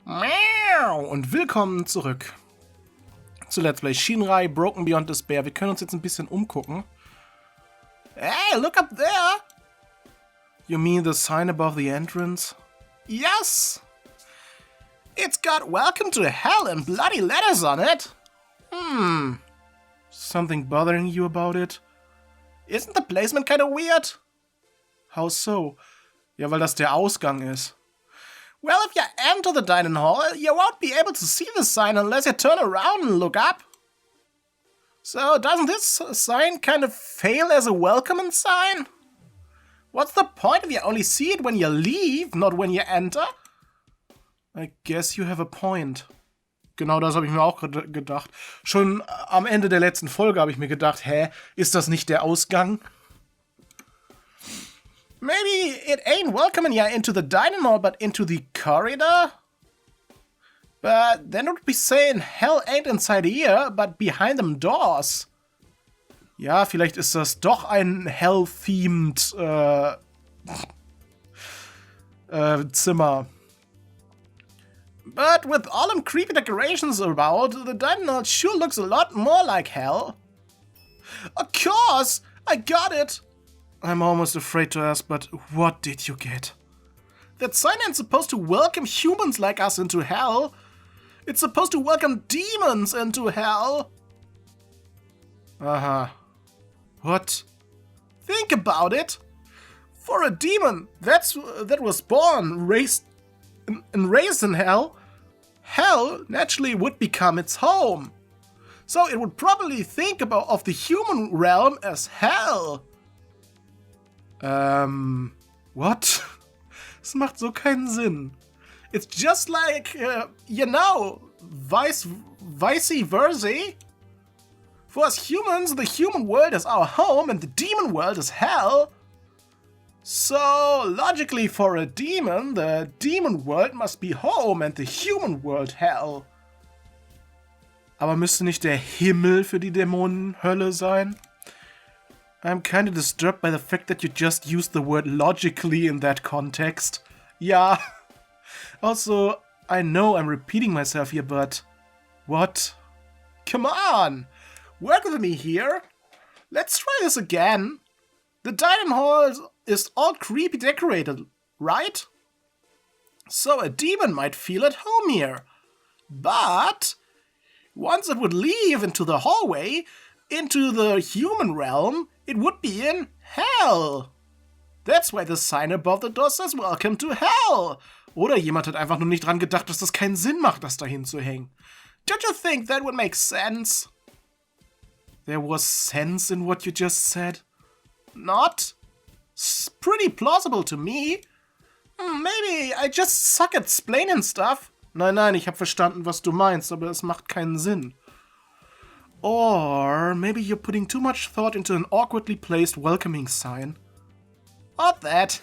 Miau und willkommen zurück zu Let's Play Shinrai Broken Beyond Despair. Wir können uns jetzt ein bisschen umgucken. Hey, look up there! You mean the sign above the entrance? Yes! It's got welcome to hell in bloody letters on it. Something bothering you about it? Isn't the placement kinda weird? How so? Ja, weil das der Ausgang ist. Well, if you enter the dining hall, you won't be able to see the sign unless you turn around and look up. So, doesn't this sign kind of fail as a welcoming sign? What's the point if you only see it when you leave, not when you enter? I guess you have a point. Genau das habe ich mir auch gedacht. Schon am Ende der letzten Folge habe ich mir gedacht, hä, ist das nicht der Ausgang? Maybe it ain't welcoming you into the dining hall, but into the corridor? But then it would be saying hell ain't inside here, but behind them doors. Ja, vielleicht ist das doch ein hell-themed Zimmer. But with all them creepy decorations about, the dining hall sure looks a lot more like hell. Of course! I got it! I'm almost afraid to ask, but what did you get? That sign ain't supposed to welcome humans like us into hell. It's supposed to welcome demons into hell. Aha. What? Think about it. For a demon that was born, raised in hell, hell naturally would become its home. So it would probably think of the human realm as hell. What? Das macht so keinen Sinn. It's just like, vice versa. For us humans, the human world is our home and the demon world is hell. So, logically for a demon, the demon world must be home and the human world hell. Aber müsste nicht der Himmel für die Dämonen Hölle sein? I'm kinda disturbed by the fact that you just used the word logically in that context. Yeah. Also, I know I'm repeating myself here, but... What? Come on! Work with me here! Let's try this again! The dining hall is all creepy decorated, right? So a demon might feel at home here. But... once it would leave into the hallway, into the human realm, it would be in hell. That's why the sign above the door says welcome to hell. Oder jemand hat einfach nur nicht dran gedacht, dass das keinen Sinn macht, das dahin zu hängen. Don't you think that would make sense? There was sense in what you just said? Not? It's pretty plausible to me. Maybe I just suck at explaining stuff. Nein, ich habe verstanden, was du meinst, aber es macht keinen Sinn. Or maybe you're putting too much thought into an awkwardly placed welcoming sign. Or that.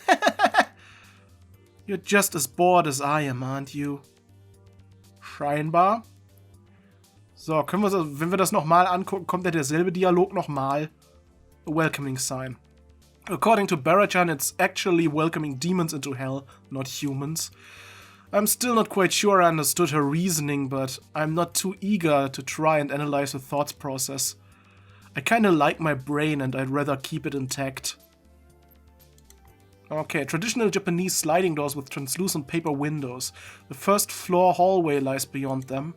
You're just as bored as I am, aren't you? Scheinbar. So, wenn wir das nochmal angucken, kommt ja derselbe Dialog nochmal. A welcoming sign. According to Barachan, it's actually welcoming demons into hell, not humans. I'm still not quite sure I understood her reasoning, but I'm not too eager to try and analyze her thoughts process. I kinda like my brain and I'd rather keep it intact. Okay, traditional Japanese sliding doors with translucent paper windows. The first floor hallway lies beyond them.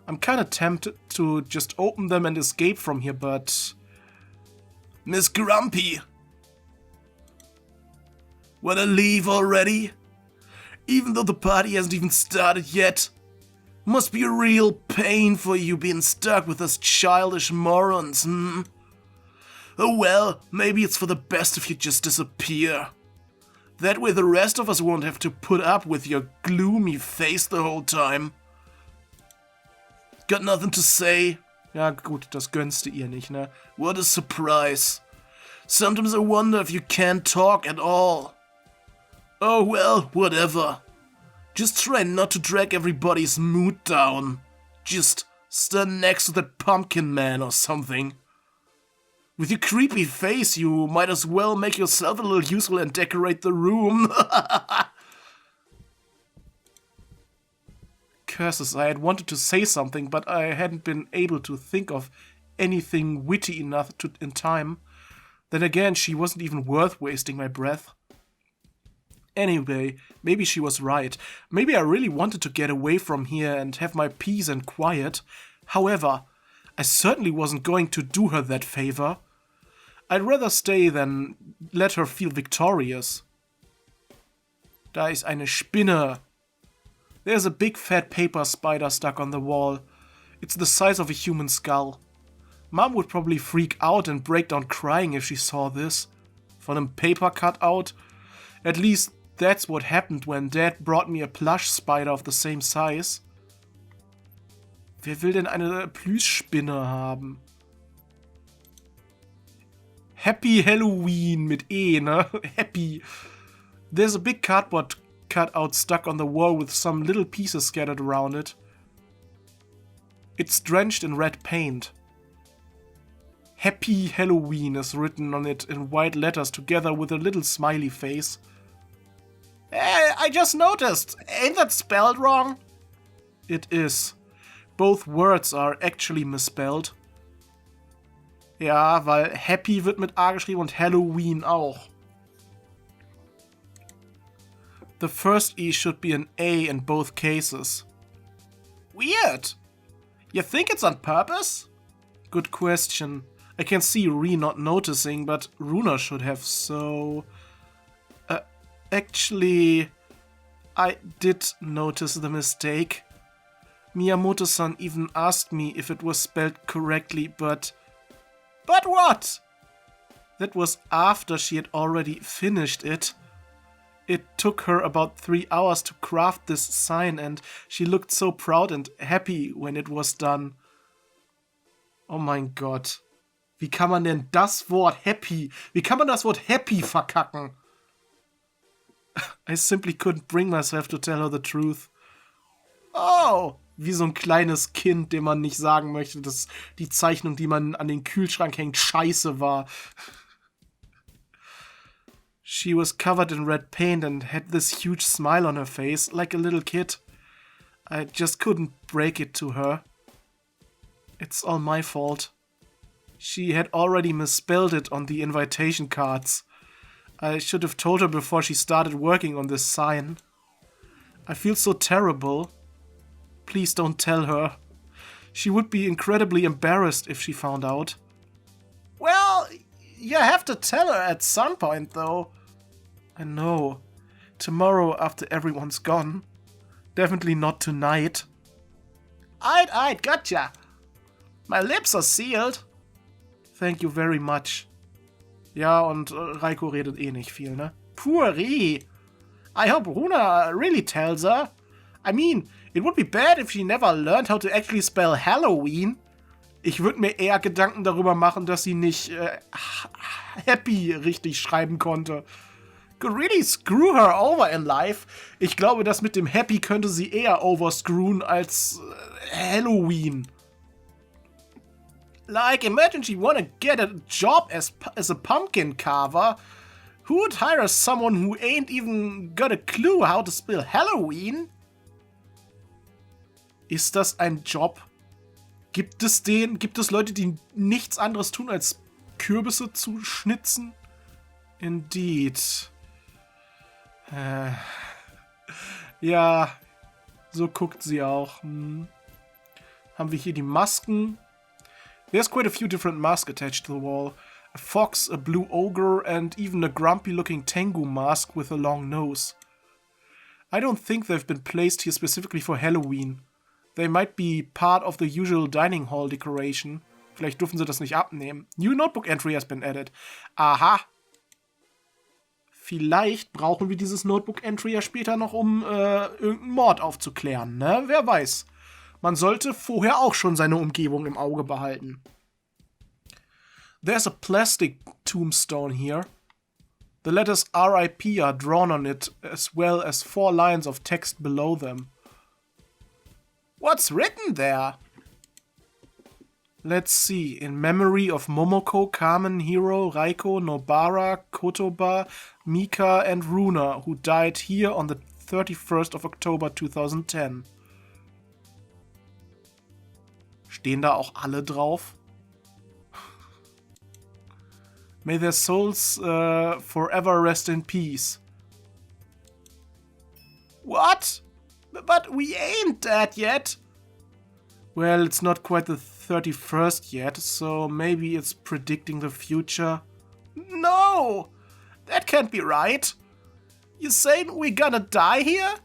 I'm kinda tempted to just open them and escape from here, but... Miss Grumpy! Wanna leave already? Even though the party hasn't even started yet. Must be a real pain for you being stuck with us childish morons, Oh well, maybe it's for the best if you just disappear. That way the rest of us won't have to put up with your gloomy face the whole time. Got nothing to say? Ja gut, das gönnst du ihr nicht, ne? What a surprise. Sometimes I wonder if you can't talk at all. Oh well, whatever. Just try not to drag everybody's mood down. Just stand next to that pumpkin man or something. With your creepy face, you might as well make yourself a little useful and decorate the room. Curses, I had wanted to say something, but I hadn't been able to think of anything witty enough in time. Then again, she wasn't even worth wasting my breath. Anyway, maybe she was right. Maybe I really wanted to get away from here and have my peace and quiet. However, I certainly wasn't going to do her that favor. I'd rather stay than let her feel victorious. Da ist eine Spinne. There's a big fat paper spider stuck on the wall. It's the size of a human skull. Mom would probably freak out and break down crying if she saw this. Von einem Paper Cutout? At least that's what happened when Dad brought me a plush spider of the same size. Wer will denn eine Plüschspinne haben? Happy Halloween mit E, ne? Happy. There's a big cardboard cutout stuck on the wall with some little pieces scattered around it. It's drenched in red paint. Happy Halloween is written on it in white letters together with a little smiley face. I just noticed. Ain't that spelled wrong? It is. Both words are actually misspelled. Ja, weil Happy wird mit A geschrieben und Halloween auch. The first E should be an A in both cases. Weird. You think it's on purpose? Good question. I can see Rie not noticing, but Runa should have, so... Actually, I did notice the mistake. Miyamoto-san even asked me if it was spelled correctly, but... But what? That was after she had already finished it. It took her about 3 hours to craft this sign, and she looked so proud and happy when it was done. Oh mein Gott. Wie kann man denn das Wort happy, wie kann man das Wort happy verkacken? I simply couldn't bring myself to tell her the truth. Oh, wie so ein kleines Kind, dem man nicht sagen möchte, dass die Zeichnung, die man an den Kühlschrank hängt, scheiße war. She was covered in red paint and had this huge smile on her face, like a little kid. I just couldn't break it to her. It's all my fault. She had already misspelled it on the invitation cards. I should have told her before she started working on this sign. I feel so terrible. Please don't tell her. She would be incredibly embarrassed if she found out. Well, you have to tell her at some point, though. I know. Tomorrow after everyone's gone. Definitely not tonight. Aight, gotcha. My lips are sealed. Thank you very much. Ja, und Raiko redet eh nicht viel, ne? Poor Rie. I hope Runa really tells her. I mean, it would be bad if she never learned how to actually spell Halloween. Ich würde mir eher Gedanken darüber machen, dass sie nicht happy richtig schreiben konnte. Could really screw her over in life. Ich glaube, das mit dem happy könnte sie eher overscrewen als Halloween. Like, imagine she wanna get a job as a pumpkin carver. Who would hire someone who ain't even got a clue how to spell Halloween? Ist das ein Job? Gibt es Leute, die nichts anderes tun, als Kürbisse zu schnitzen? Indeed. Ja, so guckt sie auch. Haben wir hier die Masken? There's quite a few different masks attached to the wall. A fox, a blue ogre, and even a grumpy-looking Tengu mask with a long nose. I don't think they've been placed here specifically for Halloween. They might be part of the usual dining hall decoration. Vielleicht dürfen sie das nicht abnehmen. New notebook entry has been added. Aha. Vielleicht brauchen wir dieses Notebook entry ja später noch, um irgendeinen Mord aufzuklären, ne? Wer weiß. Man sollte vorher auch schon seine Umgebung im Auge behalten. There's a plastic tombstone here. The letters RIP are drawn on it, as well as 4 lines of text below them. What's written there? Let's see. In memory of Momoko, Kamen, Hiro, Raiko, Nobara, Kotoba, Mika, and Runa, who died here on the 31st of October 2010. Stehen da auch alle drauf? May their souls forever rest in peace. What? But we ain't dead yet. Well, it's not quite the 31st yet, so maybe it's predicting the future. No! That can't be right. You saying we gonna die here?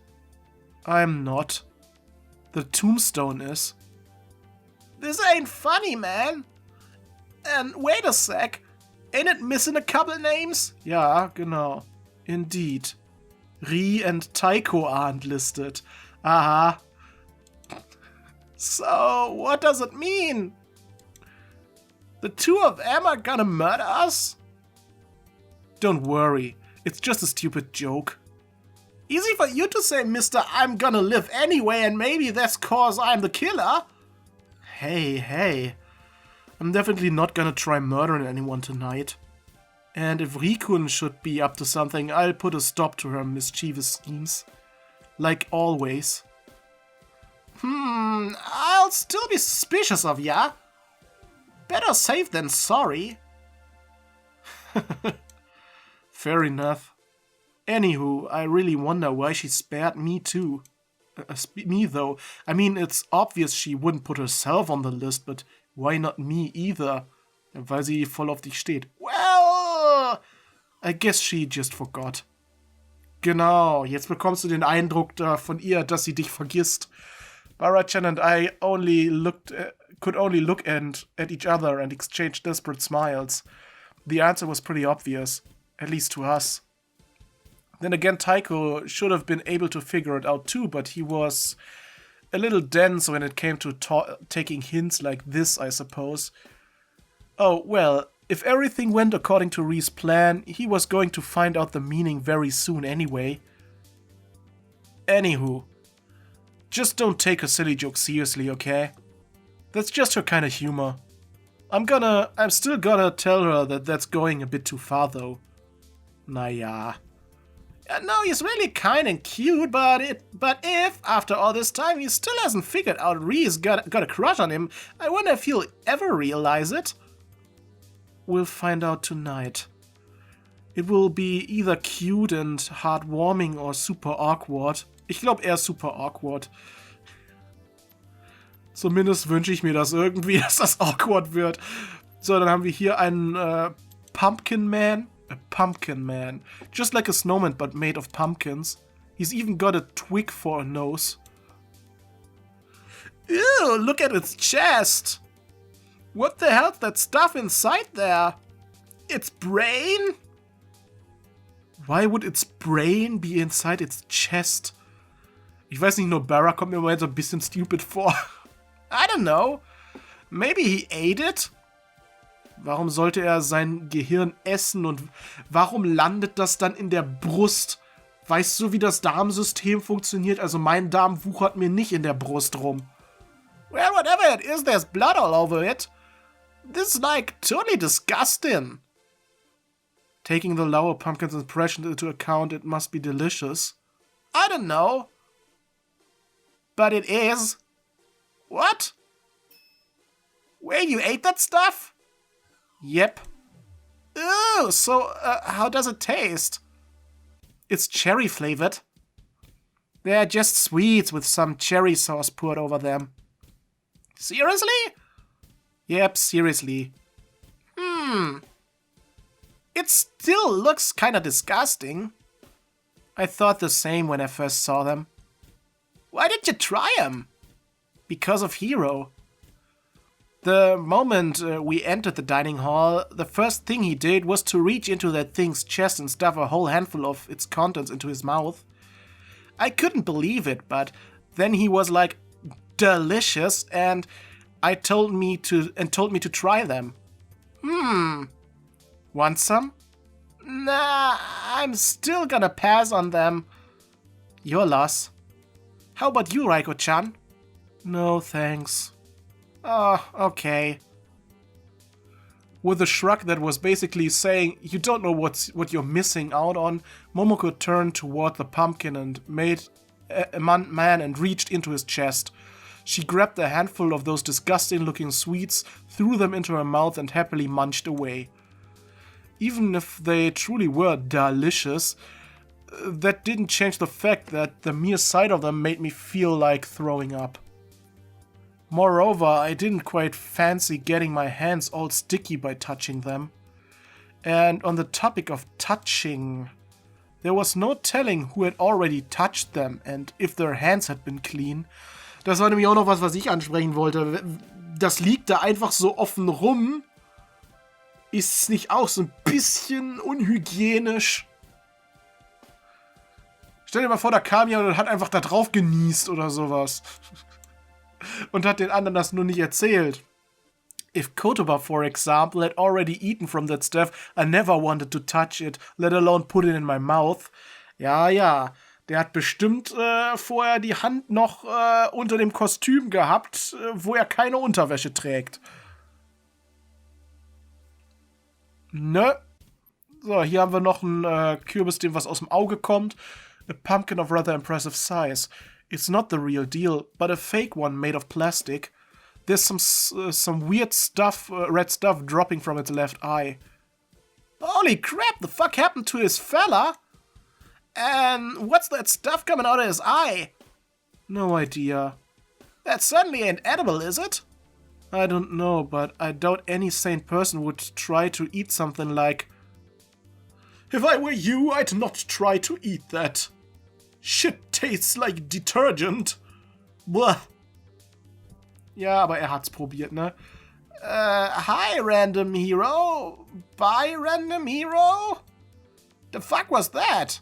I'm not. The tombstone is. This ain't funny, man. And wait a sec. Ain't it missing a couple names? Ja, genau. Indeed. Rie and Taiko aren't listed. Aha. So, what does it mean? The two of them are gonna murder us? Don't worry, it's just a stupid joke. Easy for you to say, Mr. I'm gonna live anyway, and maybe that's cause I'm the killer. Hey. I'm definitely not gonna try murdering anyone tonight. And if Rikun should be up to something, I'll put a stop to her mischievous schemes. Like always. I'll still be suspicious of ya. Better safe than sorry. Fair enough. Anywho, I really wonder why she spared me too. Me though. I mean, it's obvious she wouldn't put herself on the list, but why not me either? Weil sie voll auf dich steht. Well, I guess she just forgot. Genau, jetzt bekommst du den Eindruck von ihr, dass sie dich vergisst. Bara-chan and I could only look at each other and exchange desperate smiles. The answer was pretty obvious, at least to us. Then again, Taiko should have been able to figure it out too, but he was a little dense when it came to taking hints like this, I suppose. Oh, well, if everything went according to Rie's plan, he was going to find out the meaning very soon anyway. Anywho, just don't take her silly joke seriously, okay? That's just her kind of humor. I'm still gonna tell her that that's going a bit too far though. Naja. No, he's really kind and cute, but if, after all this time, he still hasn't figured out Rie's got a crush on him, I wonder if he'll ever realize it. We'll find out tonight. It will be either cute and heartwarming or super awkward. Ich glaube eher super awkward. Zumindest wünsche ich mir das irgendwie, dass das awkward wird. So, dann haben wir hier einen Pumpkin Man. A pumpkin man. Just like a snowman, but made of pumpkins. He's even got a twig for a nose. Ew, look at its chest! What the hell's that stuff inside there? Its brain? Why would its brain be inside its chest? Ich weiß nicht, Nobara kommt mir im Moment so ein bisschen stupid vor. I don't know. Maybe he ate it? Warum sollte er sein Gehirn essen und warum landet das dann in der Brust? Weißt du, wie das Darmsystem funktioniert? Also mein Darm wuchert mir nicht in der Brust rum. Well, whatever it is, there's blood all over it. This is like totally disgusting. Taking the lower pumpkin's impression into account, it must be delicious. I don't know. But it is. What? Wait, you ate that stuff? Yep. Ooh, so how does it taste? It's cherry flavored. They're just sweets with some cherry sauce poured over them. Seriously? Yep, seriously. It still looks kinda disgusting. I thought the same when I first saw them. Why did you try them? Because of Hiro. The moment we entered the dining hall, the first thing he did was to reach into that thing's chest and stuff a whole handful of its contents into his mouth. I couldn't believe it, but then he was like, delicious, and told me to try them. Want some? Nah, I'm still gonna pass on them. Your loss. How about you, Raiko-chan? No, thanks. Oh, okay. With a shrug that was basically saying, you don't know what you're missing out on, Momoko turned toward the pumpkin and made a man and reached into his chest. She grabbed a handful of those disgusting-looking sweets, threw them into her mouth, and happily munched away. Even if they truly were delicious, that didn't change the fact that the mere sight of them made me feel like throwing up. Moreover, I didn't quite fancy getting my hands all sticky by touching them. And on the topic of touching, there was no telling who had already touched them and if their hands had been clean. Das war nämlich auch noch was ich ansprechen wollte. Das liegt da einfach so offen rum. Ist es nicht auch so ein bisschen unhygienisch? Stell dir mal vor, da kam jemand und hat einfach da drauf genießt oder sowas. Und hat den anderen das nur nicht erzählt. If Kotoba, for example, had already eaten from that stuff, I never wanted to touch it, let alone put it in my mouth. Ja, der hat bestimmt vorher die Hand noch unter dem Kostüm gehabt, wo er keine Unterwäsche trägt. Ne? So, hier haben wir noch einen Kürbis, dem was aus dem Auge kommt. A pumpkin of rather impressive size. It's not the real deal, but a fake one made of plastic. There's some weird stuff, red stuff dropping from its left eye. Holy crap, the fuck happened to his fella? And what's that stuff coming out of his eye? No idea. That certainly ain't edible, is it? I don't know, but I doubt any sane person would try to eat something like... If I were you, I'd not try to eat that. Shit tastes like detergent. Blah. Ja, aber er hat's probiert, ne? Hi, random hero. Bye, random hero? The fuck was that?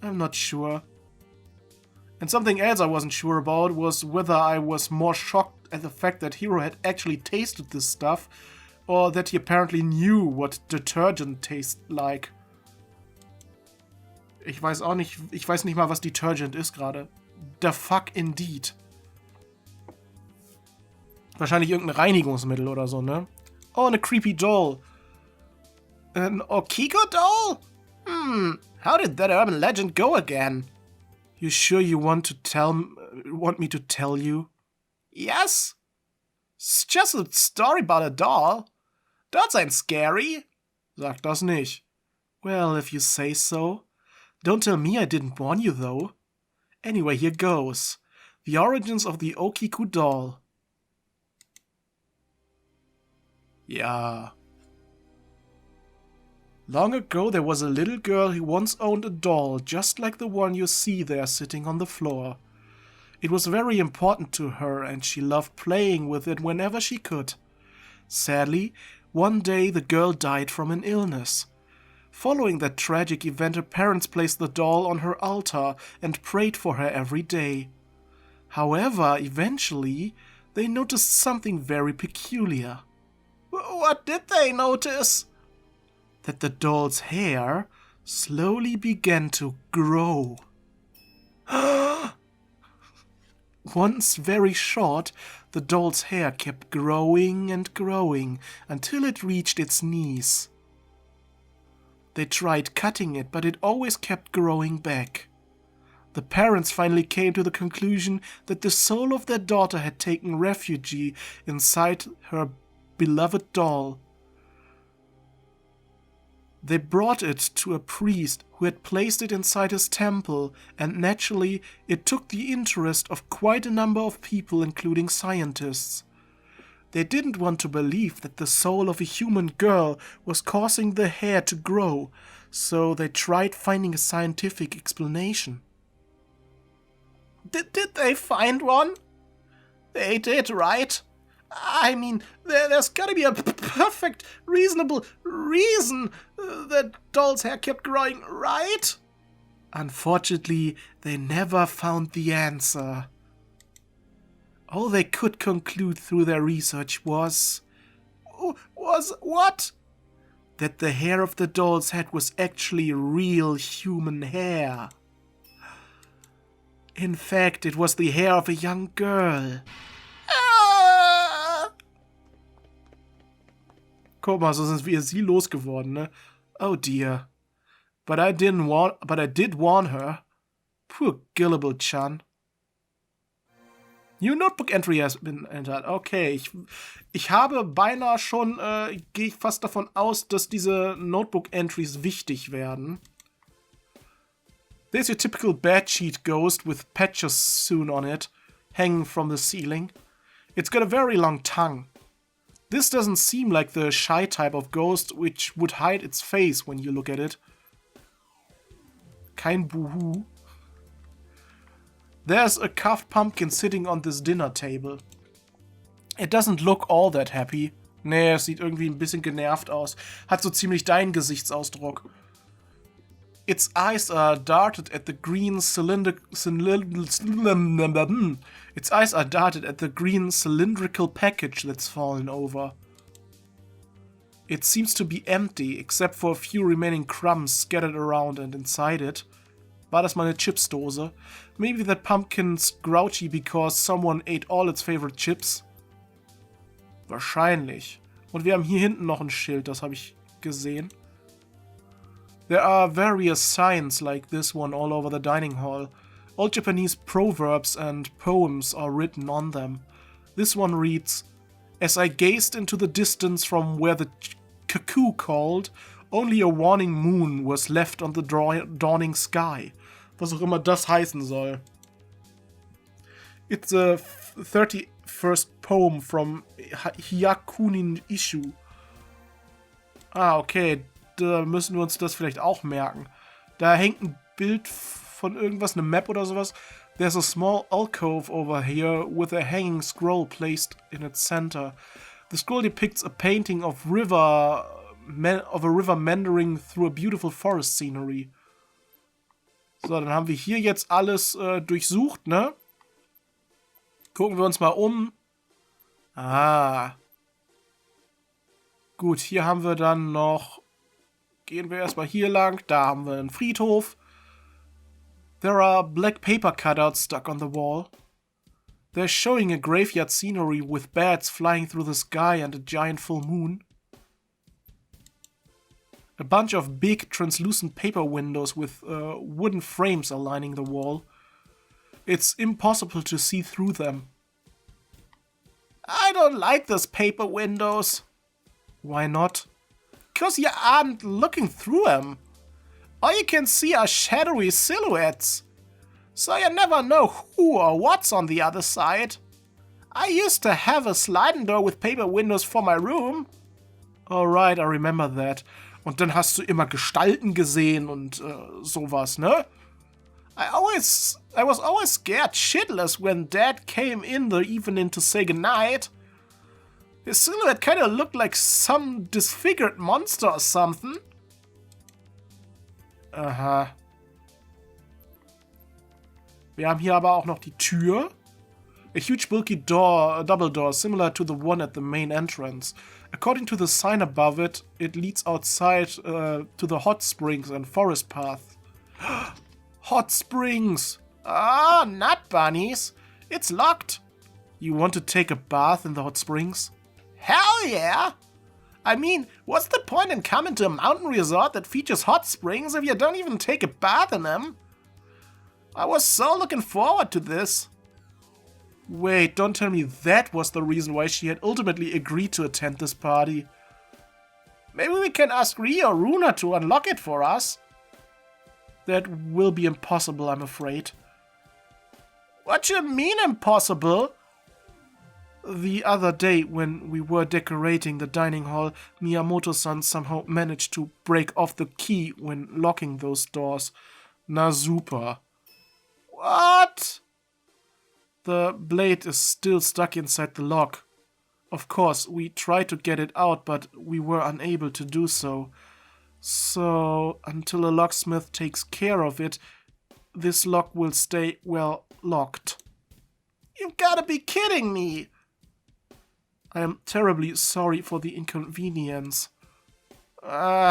I'm not sure. And something else I wasn't sure about was whether I was more shocked at the fact that Hero had actually tasted this stuff, or that he apparently knew what detergent tastes like. Ich weiß nicht mal, was Detergent ist gerade. The fuck indeed. Wahrscheinlich irgendein Reinigungsmittel oder so, ne? Oh, eine creepy doll. An Okiko doll? How did that urban legend go again? You sure you want me to tell you? Yes? It's just a story about a doll. Dolls ain't scary. Sag das nicht. Well, if you say so. Don't tell me I didn't warn you, though. Anyway, here goes. The origins of the Okiku doll. Yeah. Long ago there was a little girl who once owned a doll just like the one you see there sitting on the floor. It was very important to her and she loved playing with it whenever she could. Sadly, one day the girl died from an illness. Following that tragic event, her parents placed the doll on her altar and prayed for her every day. However, eventually, they noticed something very peculiar. What did they notice? That the doll's hair slowly began to grow. Once very short, the doll's hair kept growing and growing until it reached its knees. They tried cutting it, but it always kept growing back. The parents finally came to the conclusion that the soul of their daughter had taken refuge inside her beloved doll. They brought it to a priest who had placed it inside his temple, and naturally it took the interest of quite a number of people, including scientists. They didn't want to believe that the soul of a human girl was causing the hair to grow, so they tried finding a scientific explanation. Did they find one? They did, right? I mean, there's gotta be a perfect, reasonable reason that doll's hair kept growing, right? Unfortunately, they never found the answer. All they could conclude through their research was what? That the hair of the doll's head was actually real human hair. In fact, it was the hair of a young girl. Guck mal, so sind wir sie losgeworden, ne? Oh dear. But I did warn her. Poor gullible Chan. New notebook entry has been entered. Okay, ich habe beinahe schon, gehe ich fast davon aus, dass diese notebook entries wichtig werden. There's your typical bedsheet ghost with patches sewn on it, hanging from the ceiling. It's got a very long tongue. This doesn't seem like the shy type of ghost which would hide its face when you look at it. Kein Buhu. There's a carved pumpkin sitting on this dinner table. It doesn't look all that happy. Nee, es sieht irgendwie ein bisschen genervt aus. Hat so ziemlich deinen Gesichtsausdruck. Its eyes are darted at the green cylindrical package that's fallen over. It seems to be empty, except for a few remaining crumbs scattered around and inside it. War das mal eine Chipsdose? Maybe that pumpkin's grouchy because someone ate all its favorite chips? Wahrscheinlich. Und wir haben hier hinten noch ein Schild, das habe ich gesehen. There are various signs like this one all over the dining hall. Old Japanese proverbs and poems are written on them. This one reads, "As I gazed into the distance from where the cuckoo called, only a warning moon was left on the dawning sky." Was auch immer das heißen soll. It's the 31st poem from Hyakunin Issue. Ah, okay. Da müssen wir uns das vielleicht auch merken. Da hängt ein Bild von irgendwas, eine Map oder sowas. There's a small alcove over here with a hanging scroll placed in its center. The scroll depicts a painting of a river meandering through a beautiful forest scenery. So, dann haben wir hier jetzt alles durchsucht, ne? Gucken wir uns mal um. Ah. Gut, hier haben wir dann noch... Gehen wir erstmal hier lang. Da haben wir einen Friedhof. There are black paper cutouts stuck on the wall. They're showing a graveyard scenery with bats flying through the sky and a giant full moon. A bunch of big translucent paper windows with wooden frames are lining the wall. It's impossible to see through them. I don't like those paper windows. Why not? Because you aren't looking through them. All you can see are shadowy silhouettes. So you never know who or what's on the other side. I used to have a sliding door with paper windows for my room. Alright, I remember that. Und dann hast du immer Gestalten gesehen und sowas, ne? I was always scared shitless when Dad came in the evening to say goodnight. His silhouette kinda looked like some disfigured monster or something. Aha. Wir haben hier aber auch noch die Tür. A huge bulky door, double door, similar to the one at the main entrance. According to the sign above it, it leads outside to the hot springs and forest path. Hot springs! Ah, nut bunnies! It's locked! You want to take a bath in the hot springs? Hell yeah! I mean, what's the point in coming to a mountain resort that features hot springs if you don't even take a bath in them? I was so looking forward to this. Wait, don't tell me that was the reason why she had ultimately agreed to attend this party. Maybe we can ask Rie or Runa to unlock it for us. That will be impossible, I'm afraid. What you mean impossible? The other day, when we were decorating the dining hall, Miyamoto-san somehow managed to break off the key when locking those doors. Na super. What? The blade is still stuck inside the lock. Of course, we tried to get it out, but we were unable to do so. So, until a locksmith takes care of it, this lock will stay, well, locked. You've gotta be kidding me! I am terribly sorry for the inconvenience.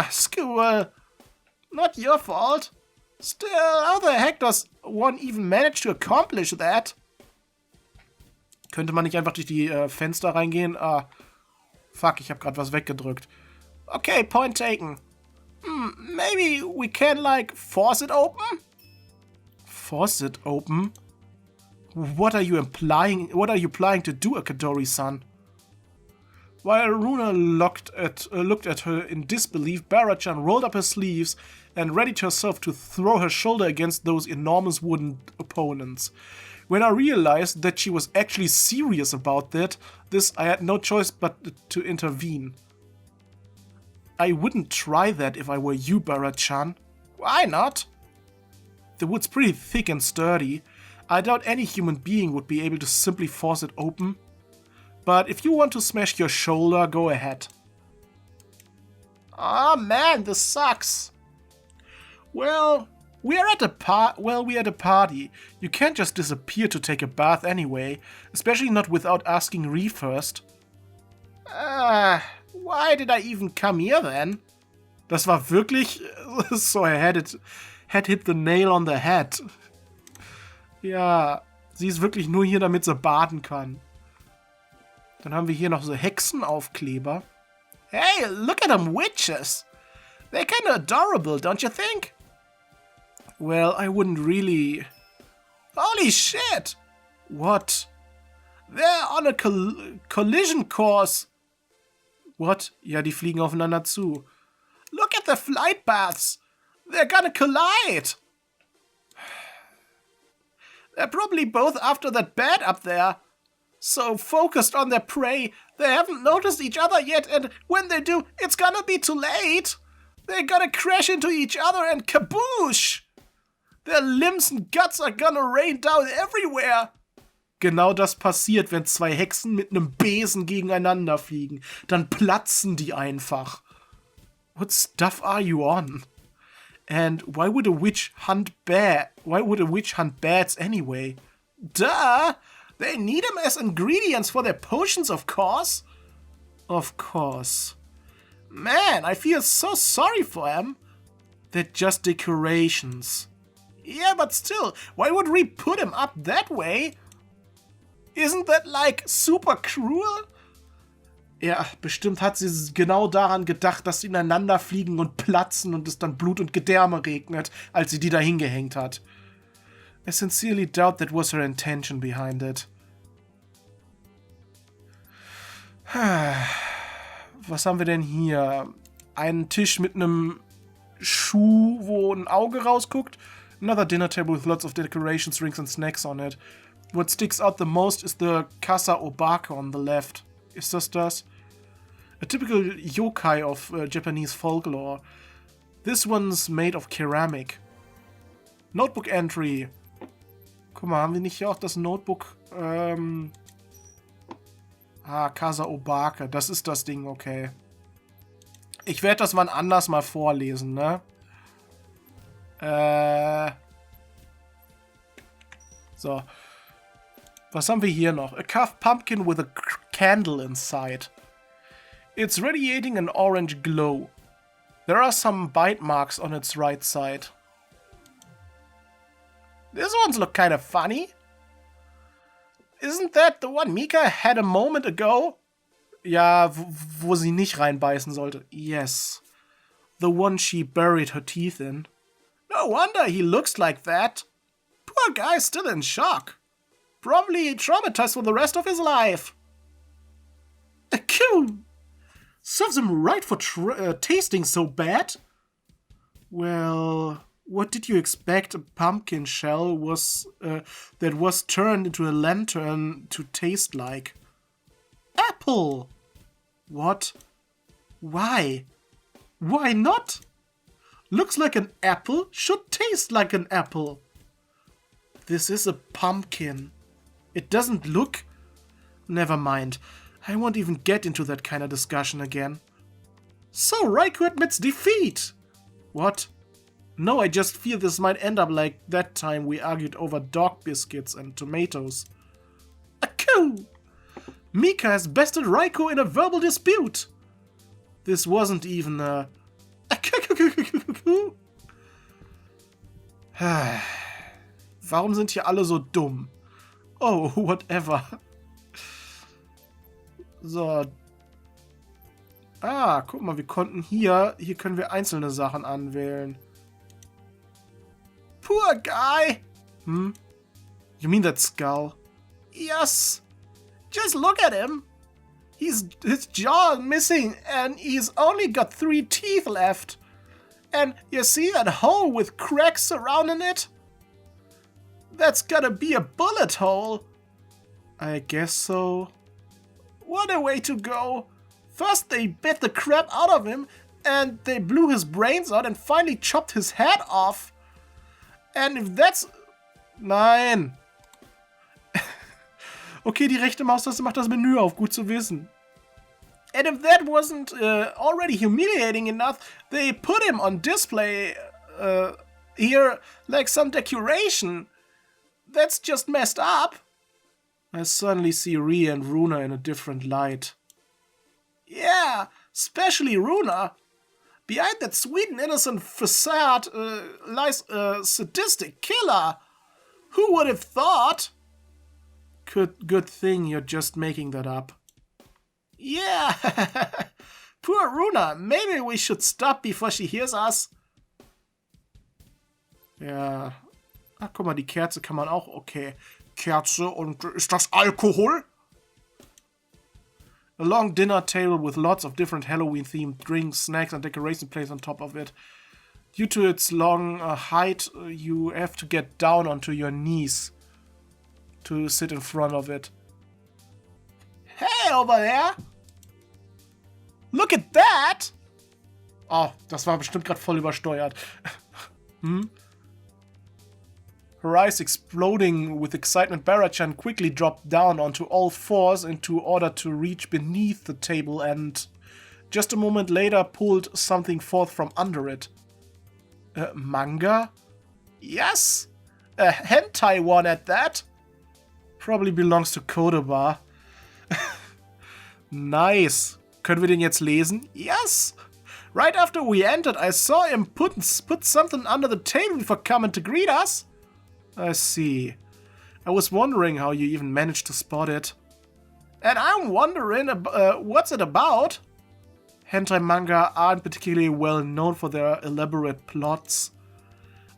School. Not your fault. Still, how the heck does one even manage to accomplish that? Könnte man nicht einfach durch die Fenster reingehen? Ah, fuck, ich habe gerade was weggedrückt. Okay, point taken. Maybe we can, like, force it open? Force it open? What are you implying? What are you planning to do, Akadori-san? While Aruna looked at her in disbelief, Bara-chan rolled up her sleeves and readied herself to throw her shoulder against those enormous wooden opponents. When I realized that she was actually serious about this, I had no choice but to intervene. I wouldn't try that if I were you, Bara-chan. Why not? The wood's pretty thick and sturdy. I doubt any human being would be able to simply force it open. But if you want to smash your shoulder, go ahead. Ah, man, this sucks. Well, we're at a party. You can't just disappear to take a bath anyway, especially not without asking Rie first. Why did I even come here then? Das war wirklich so, er had hit the nail on the head. Ja, sie ist wirklich nur hier, damit sie baden kann. Dann haben wir hier noch so Hexenaufkleber. Hey, look at them witches! They're kinda adorable, don't you think? Well, I wouldn't really... Holy shit! What? They're on a collision course. What? Ja, die fliegen aufeinander zu. Look at the flight paths! They're gonna collide! They're probably both after that bat up there. So focused on their prey, they haven't noticed each other yet, and when they do, it's gonna be too late. They're gonna crash into each other and kaboosh! Their limbs and guts are gonna rain down everywhere. Genau das passiert, wenn zwei Hexen mit einem Besen gegeneinander fliegen. Dann platzen die einfach. What stuff are you on? And why would a witch hunt bats anyway? Duh! They need them as ingredients for their potions, of course. Of course. Man, I feel so sorry for them. They're just decorations. Yeah, but still, why would Rie put him up that way? Isn't that, like, super cruel? Ja, bestimmt hat sie genau daran gedacht, dass sie ineinander fliegen und platzen und es dann Blut und Gedärme regnet, als sie die da hingehängt hat. I sincerely doubt that was her intention behind it. Was haben wir denn hier? Einen Tisch mit einem Schuh, wo ein Auge rausguckt. Another dinner table with lots of decorations, drinks and snacks on it. What sticks out the most is the Kasa Obake on the left. Ist das? A typical yokai of Japanese folklore. This one's made of ceramic. Notebook entry. Guck mal, haben wir nicht hier auch das Notebook? Kasa Obake. Das ist das Ding, okay. Ich werde das wann anders mal vorlesen, ne? So. Was haben wir hier noch? A carved pumpkin with a candle inside. It's radiating an orange glow. There are some bite marks on its right side. This ones look kind of funny. Isn't that the one Mika had a moment ago? Ja, wo sie nicht reinbeißen sollte. Yes. The one she buried her teeth in. No wonder he looks like that. Poor guy's still in shock. Probably traumatized for the rest of his life. Serves him right for tasting so bad. Well, what did you expect a pumpkin shell that was turned into a lantern to taste like? Apple! What? Why? Why not? Looks like an apple, should taste like an apple. This is a pumpkin. It doesn't look... Never mind. I won't even get into that kind of discussion again. So Raiko admits defeat! What? No, I just fear this might end up like that time we argued over dog biscuits and tomatoes. Achoo! Mika has bested Raiko in a verbal dispute. This wasn't even a... Warum sind hier alle so dumm? Oh, whatever. So. Guck mal, wir konnten hier können wir einzelne Sachen anwählen. Poor guy! You mean that skull? Yes. Just look at him. His jaw is missing and he's only got 3 teeth left. And you see that hole with cracks surrounding it? That's gotta be a bullet hole. I guess so. What a way to go. First they bit the crap out of him and they blew his brains out and finally chopped his head off. And if that's... Nein. Okay, die rechte Maustaste macht das Menü auf, gut zu wissen. And if that wasn't already humiliating enough, they put him on display here like some decoration. That's just messed up. I suddenly see Rie and Runa in a different light. Yeah, especially Runa. Behind that sweet and innocent facade lies a sadistic killer. Who would have thought? Good thing you're just making that up. Yeah, poor Runa. Maybe we should stop before she hears us. Ja. Ach, guck mal, die Kerze kann man auch... Okay. Kerze und... Ist das Alkohol? A long dinner table with lots of different Halloween-themed drinks, snacks and decoration placed on top of it. Due to its long height, you have to get down onto your knees to sit in front of it. Hey, over there! Look at that! Oh, das war bestimmt gerade voll übersteuert. Her eyes exploding with excitement, Barachan quickly dropped down onto all fours in order to reach beneath the table and just a moment later pulled something forth from under it. Manga? Yes! A hentai one at that! Probably belongs to Kodoba. Nice. Können wir den jetzt lesen? Yes! Right after we entered, I saw him put something under the table before coming to greet us. I see. I was wondering how you even managed to spot it. And I'm wondering, what's it about? Hentai manga aren't particularly well known for their elaborate plots.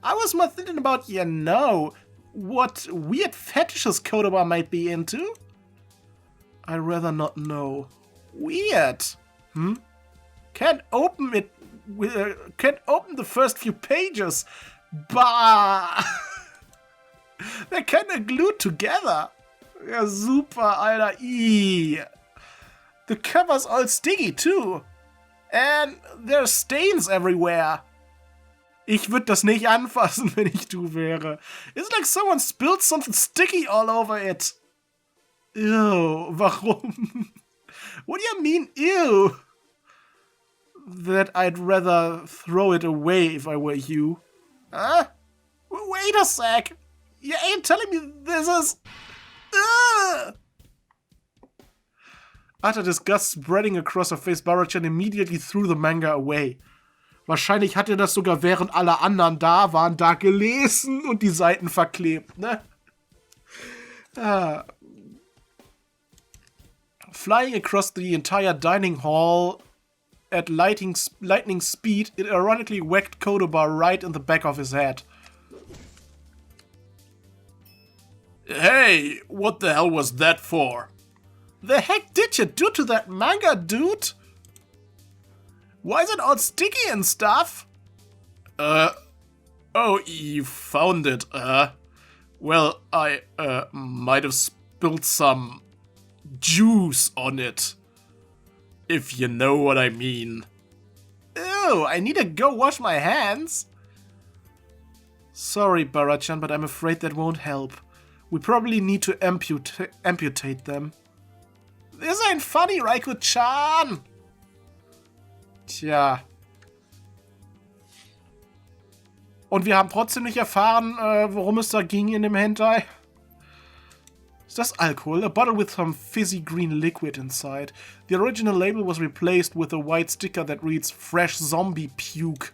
I was more thinking about, what weird fetishes Kodoba might be into. I'd rather not know. Weird. Can't open it. Can't open the first few pages. Bah. They're kinda glued together. Ja, super, Alter. Eee. The cover's all sticky too. And there's stains everywhere. Ich würde das nicht anfassen, wenn ich du wäre. It's like someone spilled something sticky all over it. Ew, warum? What do you mean, ew? That I'd rather throw it away if I were you. Huh? Wait a sec. You ain't telling me this is... Utter disgust spreading across her face, Barachan immediately threw the manga away. Wahrscheinlich hat er das sogar, während alle anderen da waren, da gelesen und die Seiten verklebt, ne? Flying across the entire dining hall at lightning speed, it ironically whacked Kodoba right in the back of his head. Hey, what the hell was that for? The heck did you do to that manga, dude? Why is it all sticky and stuff? Oh, you found it, Well, I, might have spilled some juice on it. If you know what I mean. Ew, I need to go wash my hands. Sorry, Barachan, but I'm afraid that won't help. We probably need to amputate them. This ain't funny, Raiko-chan! Tja. Und wir haben trotzdem nicht erfahren, worum es da ging in dem Hentai. Ist das Alkohol? A bottle with some fizzy green liquid inside. The original label was replaced with a white sticker that reads Fresh Zombie Puke.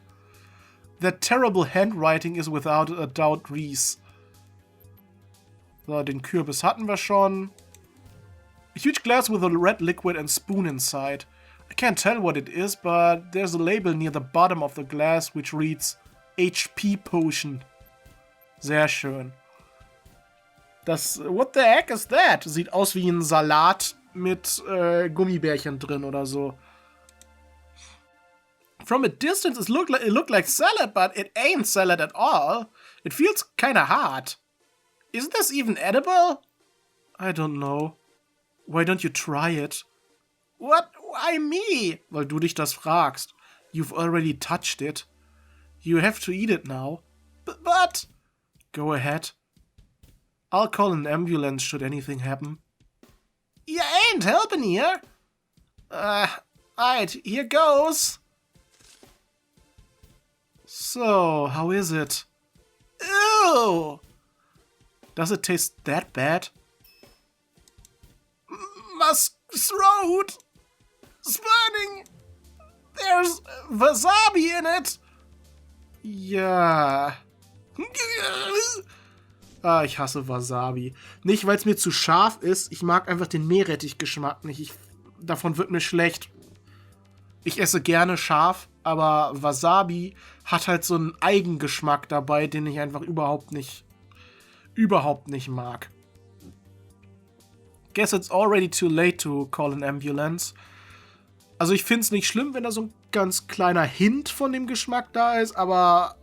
That terrible handwriting is without a doubt Ries. So, den Kürbis hatten wir schon. A huge glass with a red liquid and spoon inside. I can't tell what it is, but there's a label near the bottom of the glass which reads HP Potion. Sehr schön. What the heck is that? Sieht aus wie ein Salat mit Gummibärchen drin oder so. From a distance, it looked like salad, but it ain't salad at all. It feels kinda hard. Is this even edible? I don't know. Why don't you try it? What? Why me? Weil du dich das fragst. You've already touched it. You have to eat it now. But... Go ahead. I'll call an ambulance should anything happen. You ain't helping here. Alright, here goes. So, how is it? Ew! Does it taste that bad? My throat! It's burning! There's wasabi in it! Ja. Ich hasse Wasabi. Nicht, weil es mir zu scharf ist. Ich mag einfach den Meerrettichgeschmack nicht. Davon wird mir schlecht. Ich esse gerne scharf, aber Wasabi hat halt so einen Eigengeschmack dabei, den ich einfach überhaupt nicht mag. Guess it's already too late to call an ambulance. Also ich finde es nicht schlimm, wenn da so ein ganz kleiner Hint von dem Geschmack da ist, aber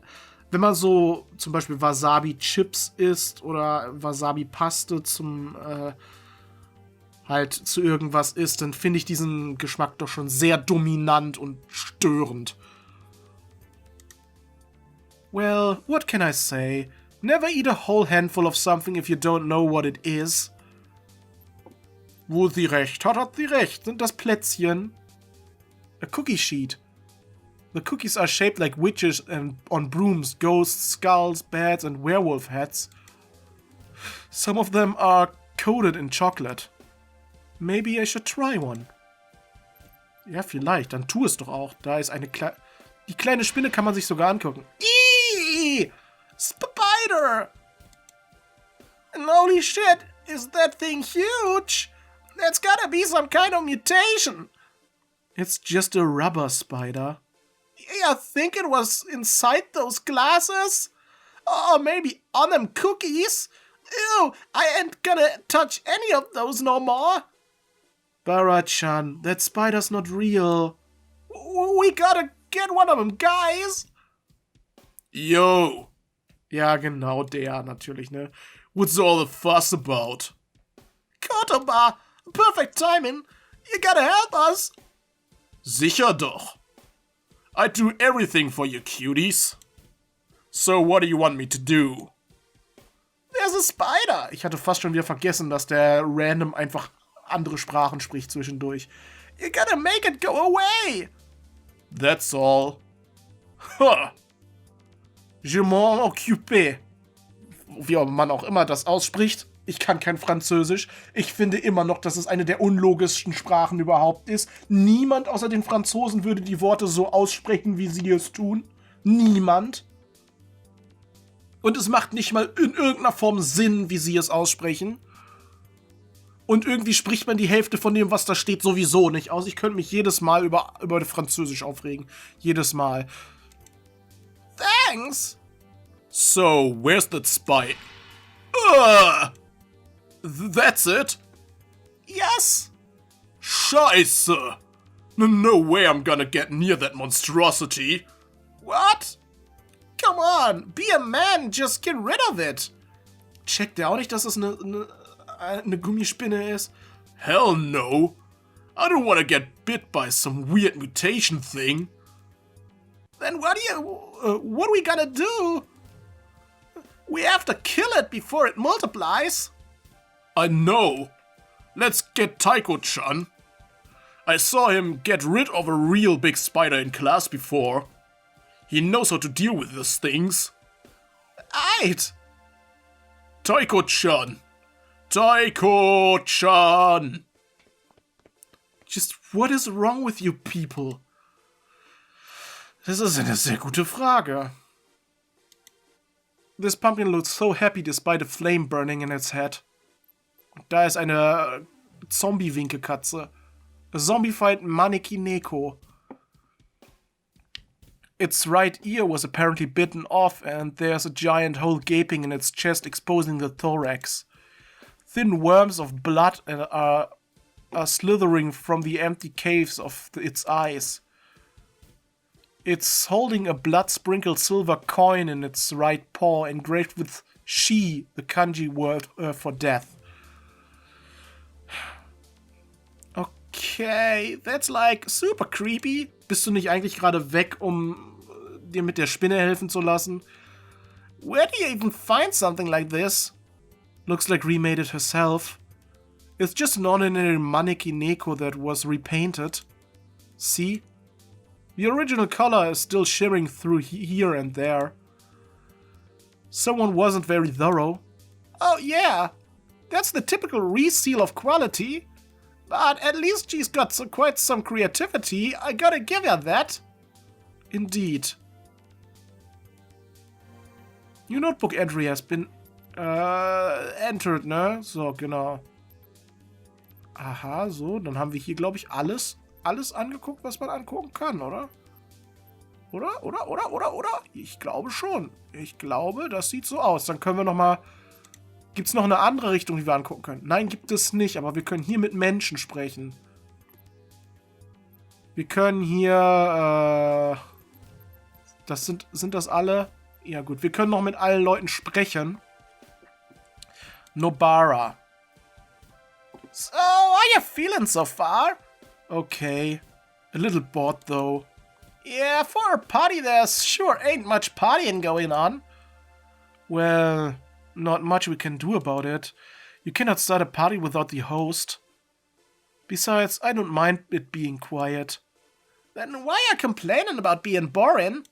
wenn man so zum Beispiel Wasabi-Chips isst oder Wasabi-Paste halt zu irgendwas isst, dann finde ich diesen Geschmack doch schon sehr dominant und störend. Well, what can I say? Never eat a whole handful of something if you don't know what it is. Wo sie recht hat sie recht. Sind das Plätzchen? A cookie sheet. The cookies are shaped like witches and on brooms, ghosts, skulls, bats and werewolf hats. Some of them are coated in chocolate. Maybe I should try one. Ja, vielleicht. Dann tu es doch auch. Da ist die kleine Spinne kann man sich sogar angucken. Eee! Spider! And holy shit, is that thing huge? That's gotta be some kind of mutation. It's just a rubber spider. I think it was inside those glasses? Or maybe on them cookies? Ew, I ain't gonna touch any of those no more. Bara-chan, that spider's not real. We gotta get one of them, guys. Yo. Ja, genau, der natürlich, ne? What's all the fuss about? Kotoba, perfect timing. You gotta help us. Sicher doch. I do everything for you cuties. So what do you want me to do? There's a spider. Ich hatte fast schon wieder vergessen, dass der random einfach andere Sprachen spricht zwischendurch. You gotta make it go away. That's all. Huh. Je m'en occupe. Wie man auch immer das ausspricht. Ich kann kein Französisch. Ich finde immer noch, dass es eine der unlogischsten Sprachen überhaupt ist. Niemand außer den Franzosen würde die Worte so aussprechen, wie sie es tun. Niemand. Und es macht nicht mal in irgendeiner Form Sinn, wie sie es aussprechen. Und irgendwie spricht man die Hälfte von dem, was da steht, sowieso nicht aus. Ich könnte mich jedes Mal über Französisch aufregen. Jedes Mal. Thanks. So, where's that spy? That's it? Yes. Scheiße. No way I'm gonna get near that monstrosity. What? Come on, be a man, just get rid of it. Checkt der auch nicht, dass es eine Gummispinne ist? Hell no. I don't wanna get bit by some weird mutation thing. Then what are we gonna do? We have to kill it before it multiplies. I know. Let's get Taiko-chan. I saw him get rid of a real big spider in class before. He knows how to deal with these things. Aight. Taiko-chan. Taiko-chan. Just what is wrong with you people? Das ist eine sehr gute Frage. This pumpkin looks so happy despite a flame burning in its head. Da ist eine Zombie-Winkelkatze. A zombified Maneki Neko. Its right ear was apparently bitten off and there's a giant hole gaping in its chest exposing the thorax. thin worms of blood are slithering from the empty caves of its eyes. It's holding a blood-sprinkled silver coin in its right paw, engraved with Shi, the kanji word for death. Okay, that's like super creepy. Bist du nicht eigentlich gerade weg, um dir mit der Spinne helfen zu lassen? Where do you even find something like this? Looks like Rie made it herself. It's just an ordinary maneki neko that was repainted. See? The original color is still shimmering through here and there. Someone wasn't very thorough. Oh yeah, that's the typical Rie seal of quality. But at least she's got quite some creativity, I gotta give her that. Indeed. Your notebook entry has been entered, ne? So, genau. Aha, so, dann haben wir hier, glaube ich, alles angeguckt, was man angucken kann, oder? Oder? Ich glaube schon. Ich glaube, das sieht so aus. Dann können wir nochmal... Gibt es noch eine andere Richtung, die wir angucken können? Nein, gibt es nicht, aber wir können hier mit Menschen sprechen. Wir können hier... sind das alle? Ja gut, wir können noch mit allen Leuten sprechen. Nobara. So, how you feeling so far? Okay. A little bored though. Yeah, for a party there's sure ain't much partying going on. Well, not much we can do about it. You cannot start a party without the host. Besides, I don't mind it being quiet. Then why are you complaining about being boring?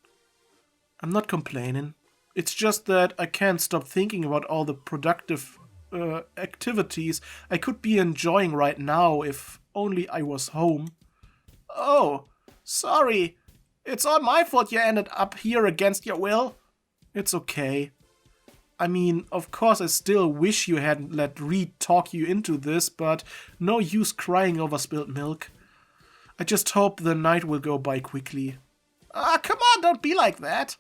I'm not complaining. It's just that I can't stop thinking about all the productive activities I could be enjoying right now if only I was home. Oh, sorry. It's all my fault you ended up here against your will. It's okay. I mean, of course I still wish you hadn't let Rie talk you into this, but no use crying over spilled milk. I just hope the night will go by quickly. Ah, come on, don't be like that.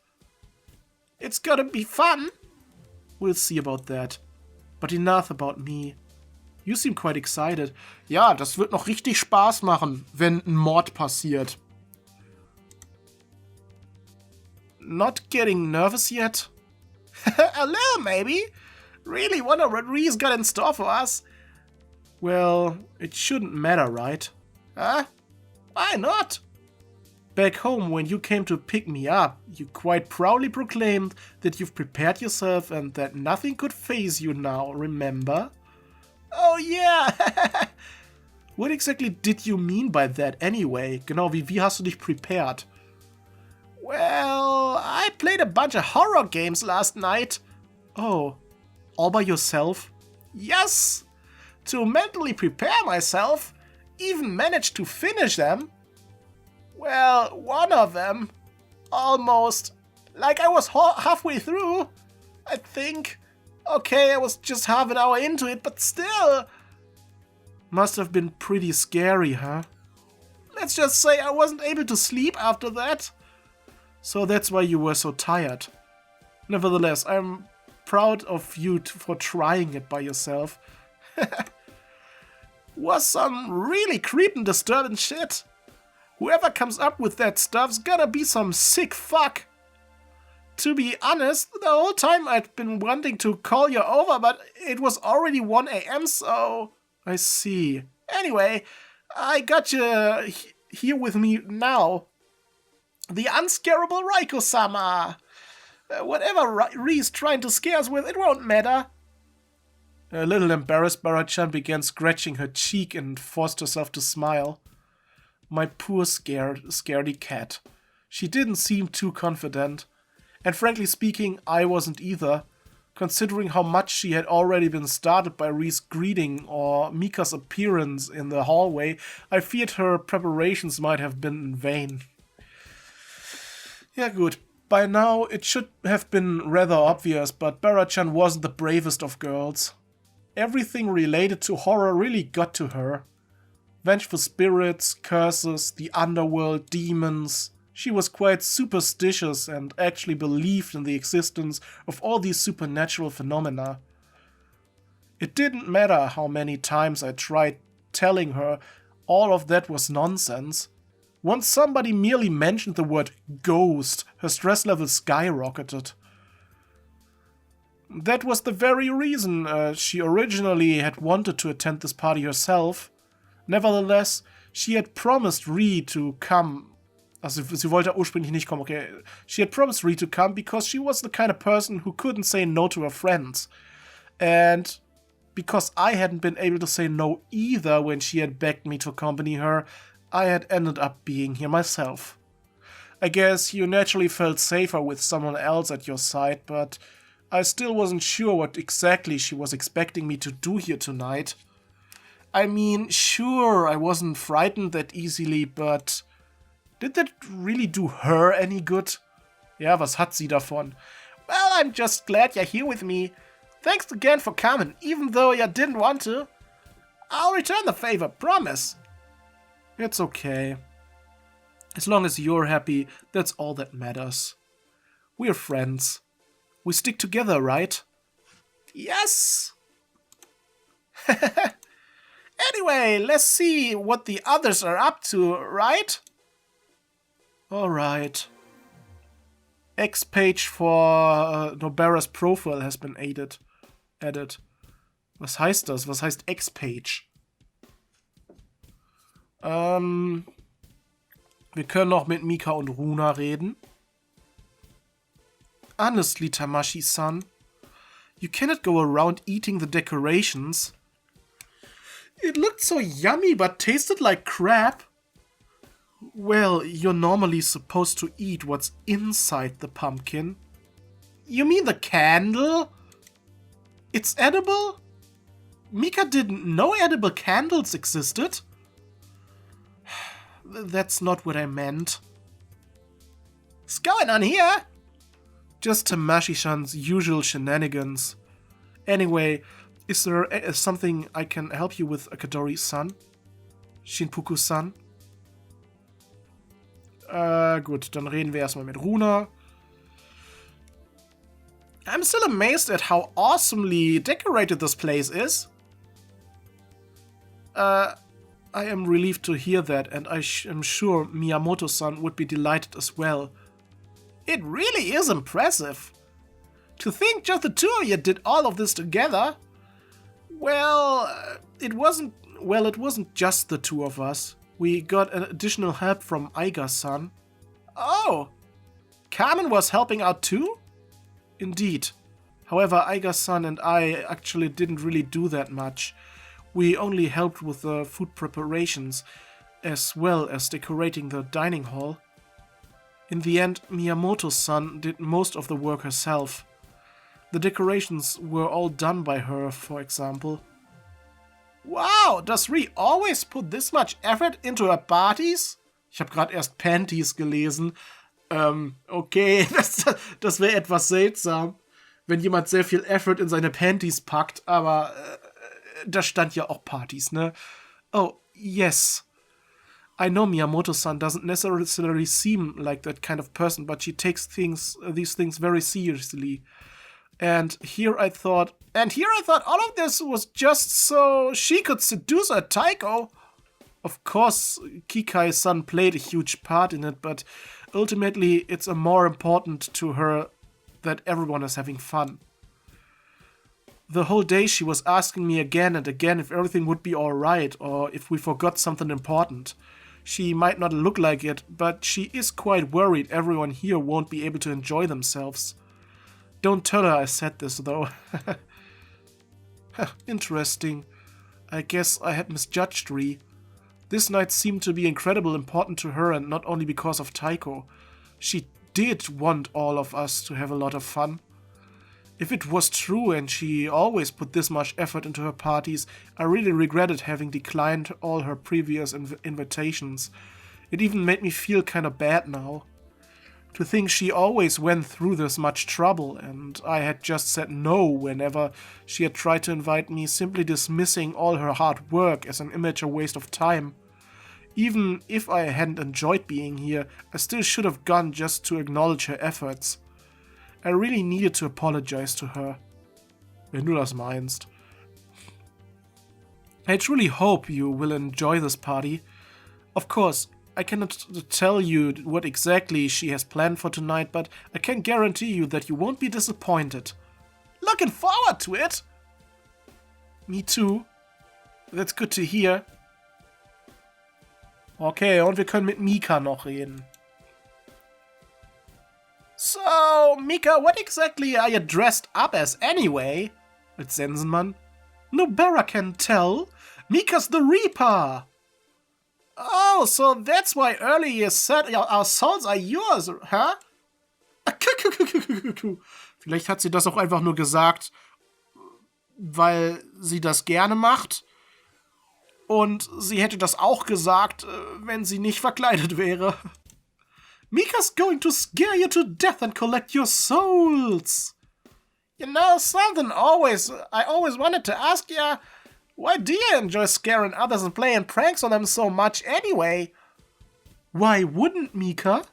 It's gonna be fun. We'll see about that. But enough about me. You seem quite excited. Ja, das wird noch richtig Spaß machen, wenn ein Mord passiert. Not getting nervous yet? A little, maybe. Really wonder what Rie's got in store for us. Well, it shouldn't matter, right? Huh? Why not? Back home, when you came to pick me up, you quite proudly proclaimed that you've prepared yourself and that nothing could faze you now, remember? Oh yeah! What exactly did you mean by that anyway? Genau, wie hast du dich prepared? Well, I played a bunch of horror games last night. Oh, all by yourself? Yes! To mentally prepare myself, even managed to finish them. Well, one of them. Almost. Like I was halfway through, I think. Okay, I was just half an hour into it, but still. Must have been pretty scary, huh? Let's just say I wasn't able to sleep after that. So that's why you were so tired. Nevertheless, I'm proud of you for trying it by yourself. Was some really creepin' disturbing shit. Whoever comes up with that stuff's gonna be some sick fuck. To be honest, the whole time I'd been wanting to call you over, but it was already 1 AM, so... I see. Anyway, I got you here with me now. The unscarable Raiko-sama. Whatever Rie's trying to scare us with, it won't matter. A little embarrassed, Bara-chan began scratching her cheek and forced herself to smile. My poor scaredy cat. She didn't seem too confident. And frankly speaking, I wasn't either. Considering how much she had already been startled by Rie's greeting or Mika's appearance in the hallway, I feared her preparations might have been in vain. Yeah, good. By now, it should have been rather obvious, but Bara-chan wasn't the bravest of girls. Everything related to horror really got to her. Vengeful spirits, curses, the underworld, demons. She was quite superstitious and actually believed in the existence of all these supernatural phenomena. It didn't matter how many times I tried telling her all of that was nonsense. Once somebody merely mentioned the word ghost, her stress level skyrocketed. That was the very reason she originally had wanted to attend this party herself. Nevertheless, she had promised Rie to come. Also, sie wollte ursprünglich nicht kommen, okay. She had promised Rie to come because she was the kind of person who couldn't say no to her friends. And because I hadn't been able to say no either when she had begged me to accompany her, I had ended up being here myself. I guess you naturally felt safer with someone else at your side, but I still wasn't sure what exactly she was expecting me to do here tonight. I mean, sure, I wasn't frightened that easily, but did that really do her any good? Ja, was hat sie davon? Well, I'm just glad you're here with me. Thanks again for coming, even though you didn't want to. I'll return the favor, promise. It's okay. As long as you're happy, that's all that matters. We're friends. We stick together, right? Yes! Anyway, let's see what the others are up to, right? Alright. X page for Nobara's profile has been added. Was heißt das? Was heißt X page? Wir können noch mit Mika und Runa reden. Honestly, Tamashi-san, you cannot go around eating the decorations. It looked so yummy but tasted like crap. Well, you're normally supposed to eat what's inside the pumpkin. You mean the candle? It's edible? Mika didn't know edible candles existed. That's not what I meant. What's going on here? Just Tamashi-san's usual shenanigans. Anyway, is there something I can help you with, Akadori-san? Shinpuku-san? Gut, dann reden wir erstmal mit Runa. I'm still amazed at how awesomely decorated this place is. I am relieved to hear that, and I am sure Miyamoto-san would be delighted as well. It really is impressive. To think just the two of you did all of this together. Well, it wasn't just the two of us. We got additional help from Aiga-san. Oh! Carmen was helping out too? Indeed. However, Aiga-san and I actually didn't really do that much. We only helped with the food preparations, as well as decorating the dining hall. In the end, Miyamoto-san did most of the work herself. The decorations were all done by her, for example. Wow, does Rie always put this much effort into her parties? Ich habe gerade erst Panties gelesen. Okay, das wäre etwas seltsam, wenn jemand sehr viel Effort in seine Panties packt, aber da stand ja auch Partys, ne? Oh, yes. I know Miyamoto-san doesn't necessarily seem like that kind of person, but she takes these things very seriously. And here I thought all of this was just so she could seduce her Taiko. Of course, Kikai-san played a huge part in it, but ultimately it's more important to her that everyone is having fun. The whole day she was asking me again and again if everything would be alright or if we forgot something important. She might not look like it, but she is quite worried everyone here won't be able to enjoy themselves. Don't tell her I said this, though. Interesting. I guess I had misjudged Rie. This night seemed to be incredibly important to her, and not only because of Taiko. She did want all of us to have a lot of fun. If it was true and she always put this much effort into her parties, I really regretted having declined all her previous invitations. It even made me feel kinda bad now. To think she always went through this much trouble, and I had just said no whenever she had tried to invite me, simply dismissing all her hard work as an immature waste of time. Even if I hadn't enjoyed being here, I still should have gone just to acknowledge her efforts. I really needed to apologize to her. Wenn du das meinst. I truly hope you will enjoy this party. Of course, I cannot tell you what exactly she has planned for tonight, but I can guarantee you that you won't be disappointed. Looking forward to it! Me too. That's good to hear. Okay, und wir können mit Mika noch reden. So, Mika, what exactly are you dressed up as anyway? Als Sensenmann. Nobara can tell. Mika's the Reaper. Oh, so that's why earlier you said our souls are yours, huh? Vielleicht hat sie das auch einfach nur gesagt, weil sie das gerne macht. Und sie hätte das auch gesagt, wenn sie nicht verkleidet wäre. Mika's going to scare you to death and collect your souls. You know, something I always wanted to ask you. Why do you enjoy scaring others and playing pranks on them so much anyway? Why wouldn't Mika?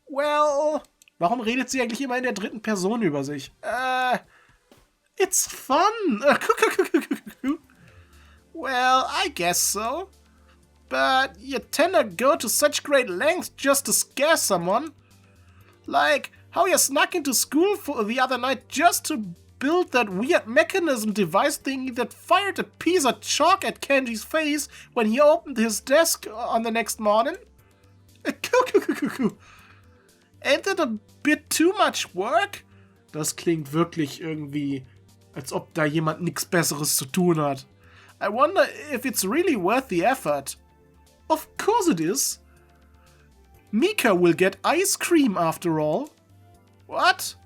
Well, warum redet sie eigentlich immer in der dritten Person über sich? It's fun. Well, I guess so. But you tend to go to such great lengths just to scare someone. Like how you snuck into school for the other night just to build that weird mechanism device thingy that fired a piece of chalk at Kenji's face when he opened his desk on the next morning. Ain't that a bit too much work? Das klingt wirklich irgendwie, als ob da jemand nichts Besseres zu tun hat. I wonder if it's really worth the effort. Of course it is. Mika will get ice cream after all. What?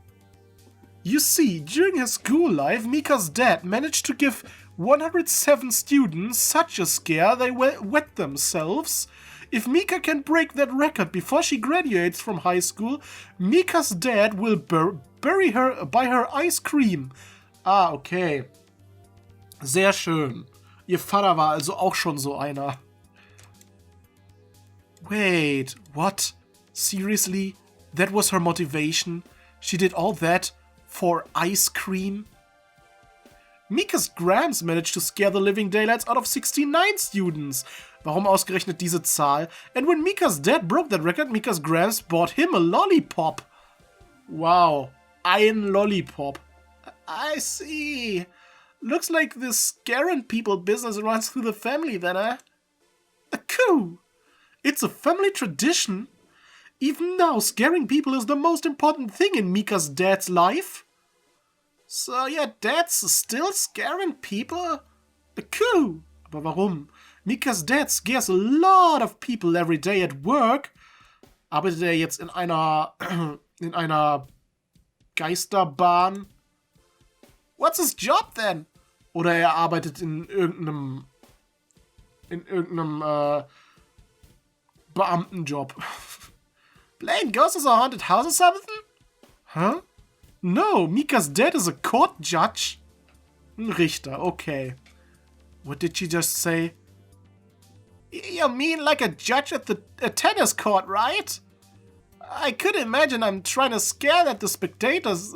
You see, during his school life, Mika's dad managed to give 107 students such a scare they wet themselves. If Mika can break that record before she graduates from high school, Mika's dad will bury her by her ice cream. Ah, okay. Sehr schön. Ihr Vater war also auch schon so einer. Wait, what? Seriously? That was her motivation? She did all that for ice cream? Mika's Grams managed to scare the living daylights out of 69 students. Warum ausgerechnet diese Zahl? And when Mika's dad broke that record, Mika's Grams bought him a lollipop. Wow, ein Lollipop. I see. Looks like this scaring people business runs through the family then, eh? A coup! It's a family tradition. Even now, scaring people is the most important thing in Mika's dad's life. So your dad's still scaring people? A coup! Aber warum? Mika's dad scares a lot of people every day at work. Arbeitet er jetzt in einer Geisterbahn? What's his job then? Oder er arbeitet in irgendeinem Beamtenjob. Playing ghosts is a haunted house or something? Huh? No, Mika's dad is a court judge. Ein Richter, okay. What did she just say? You mean like a judge at a tennis court, right? I could imagine I'm trying to scare at the spectators.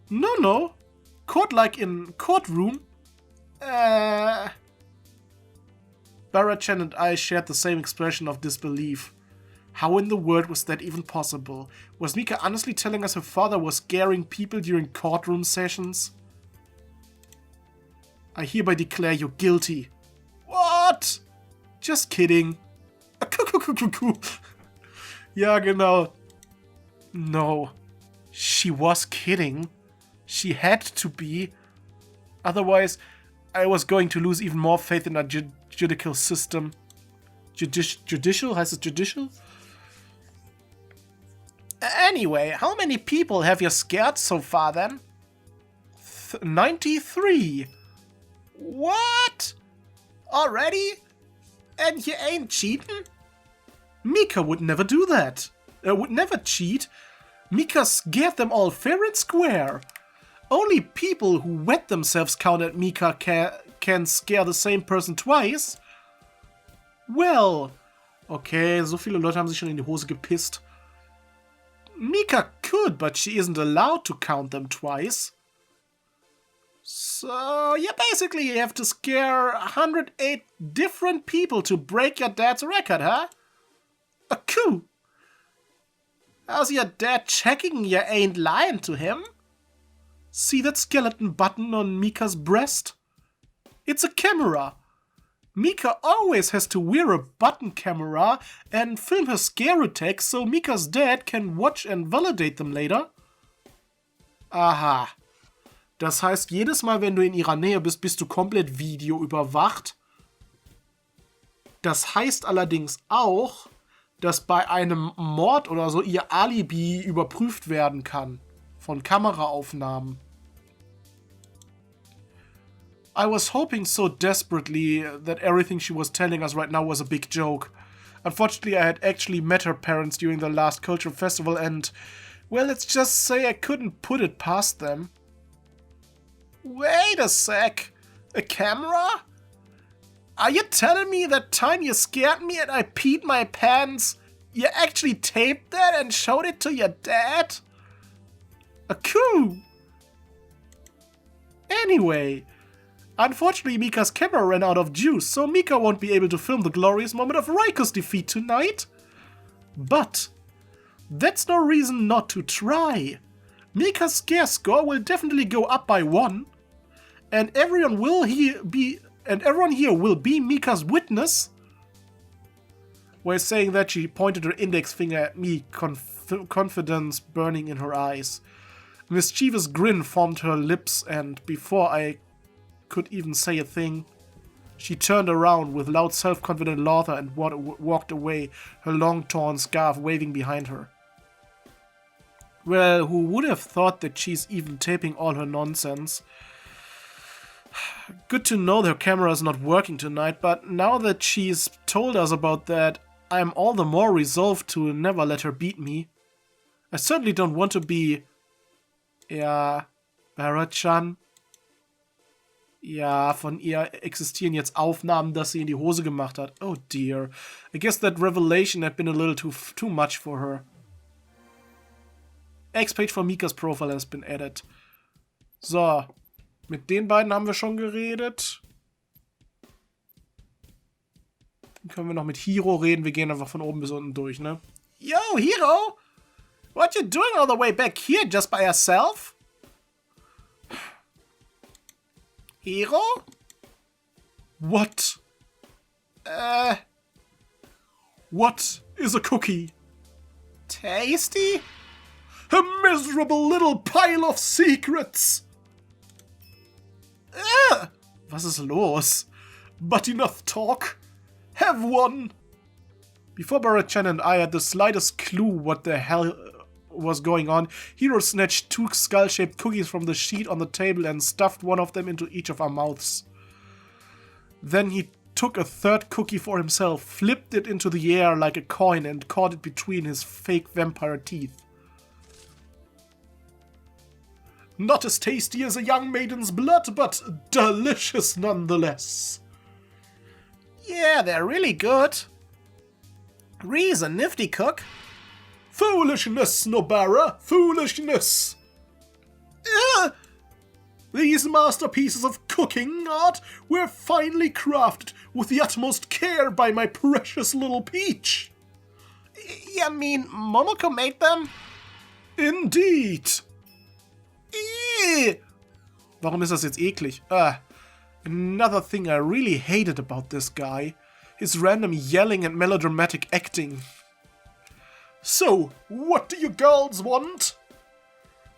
No. Court like in courtroom? Barachan and I shared the same expression of disbelief. How in the world was that even possible? Was Mika honestly telling us her father was scaring people during courtroom sessions? I hereby declare you guilty. What? Just kidding. Ja, genau. No. She was kidding. She had to be. Otherwise, I was going to lose even more faith in our judicial system. Judicial? Heißt es judicial? Anyway, how many people have you scared so far then? 93. What? Already? And you ain't cheating? Mika would never do that. Would never cheat. Mika scared them all fair and square. Only people who wet themselves counted Mika can scare the same person twice. Well, okay, so viele Leute haben sich schon in die Hose gepisst. Mika could, but she isn't allowed to count them twice. So, yeah, basically you have to scare 108 different people to break your dad's record, huh? A coup! How's your dad checking you ain't lying to him? See that skeleton button on Mika's breast? It's a camera. Mika always has to wear a button camera and film her scare attacks so Mika's dad can watch and validate them later. Aha. Das heißt, jedes Mal, wenn du in ihrer Nähe bist, bist du komplett videoüberwacht. Das heißt allerdings auch, dass bei einem Mord oder so ihr Alibi überprüft werden kann. Von Kameraaufnahmen. I was hoping so desperately that everything she was telling us right now was a big joke. Unfortunately, I had actually met her parents during the last cultural festival and, well, let's just say I couldn't put it past them. Wait a sec. A camera? Are you telling me that time you scared me and I peed my pants, you actually taped that and showed it to your dad? A coup! Anyway, unfortunately Mika's camera ran out of juice, so Mika won't be able to film the glorious moment of Raiko's defeat tonight. But that's no reason not to try. Mika's scare score will definitely go up by 1, and everyone here will be Mika's witness. While saying that, she pointed her index finger at me, confidence burning in her eyes. A mischievous grin formed her lips, and before I could even say a thing, she turned around with loud self-confident laughter and walked away, her long torn scarf waving behind her. Well, who would have thought that she's even taping all her nonsense? Good to know her camera is not working tonight, but now that she's told us about that, I'm all the more resolved to never let her beat me. I certainly don't want to be... Ja, Barrett-chan. Ja, von ihr existieren jetzt Aufnahmen, dass sie in die Hose gemacht hat. Oh dear. I guess that revelation had been a little too much for her. X-Page for Mika's profile has been added. So, mit den beiden haben wir schon geredet. Dann können wir noch mit Hiro reden. Wir gehen einfach von oben bis unten durch, ne? Yo, Hiro! What you doing all the way back here just by yourself? Hiro? What? What is a cookie? Tasty? A miserable little pile of secrets! Was ist los? But enough talk. Have one! Before Barrett-chan and I had the slightest clue what the hell was going on, Hiro snatched 2 skull-shaped cookies from the sheet on the table and stuffed one of them into each of our mouths. Then he took a 3rd cookie for himself, flipped it into the air like a coin and caught it between his fake vampire teeth. Not as tasty as a young maiden's blood, but delicious nonetheless. Yeah, they're really good. Rie's a nifty cook. Foolishness, Nobara, foolishness. These masterpieces of cooking art were finely crafted with the utmost care by my precious little peach. You mean Momoko made them? Indeed. Warum ist das jetzt eklig? Another thing I really hated about this guy. His random yelling and melodramatic acting. So, what do you girls want?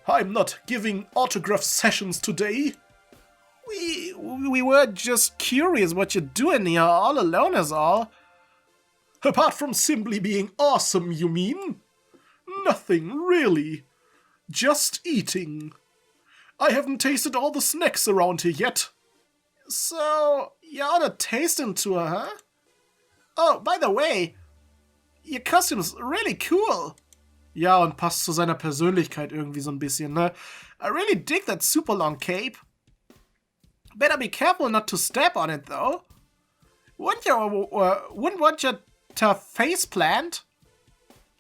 I'm not giving autograph sessions today. We were just curious what you're doing here all alone is all. Apart from simply being awesome, you mean? Nothing, really. Just eating. I haven't tasted all the snacks around here yet. So, you're on a tasting tour, huh? Oh, by the way, your costume's really cool. Ja, und passt zu seiner Persönlichkeit irgendwie so ein bisschen, ne? I really dig that super long cape. Better be careful not to step on it, though. Wouldn't want you to face plant?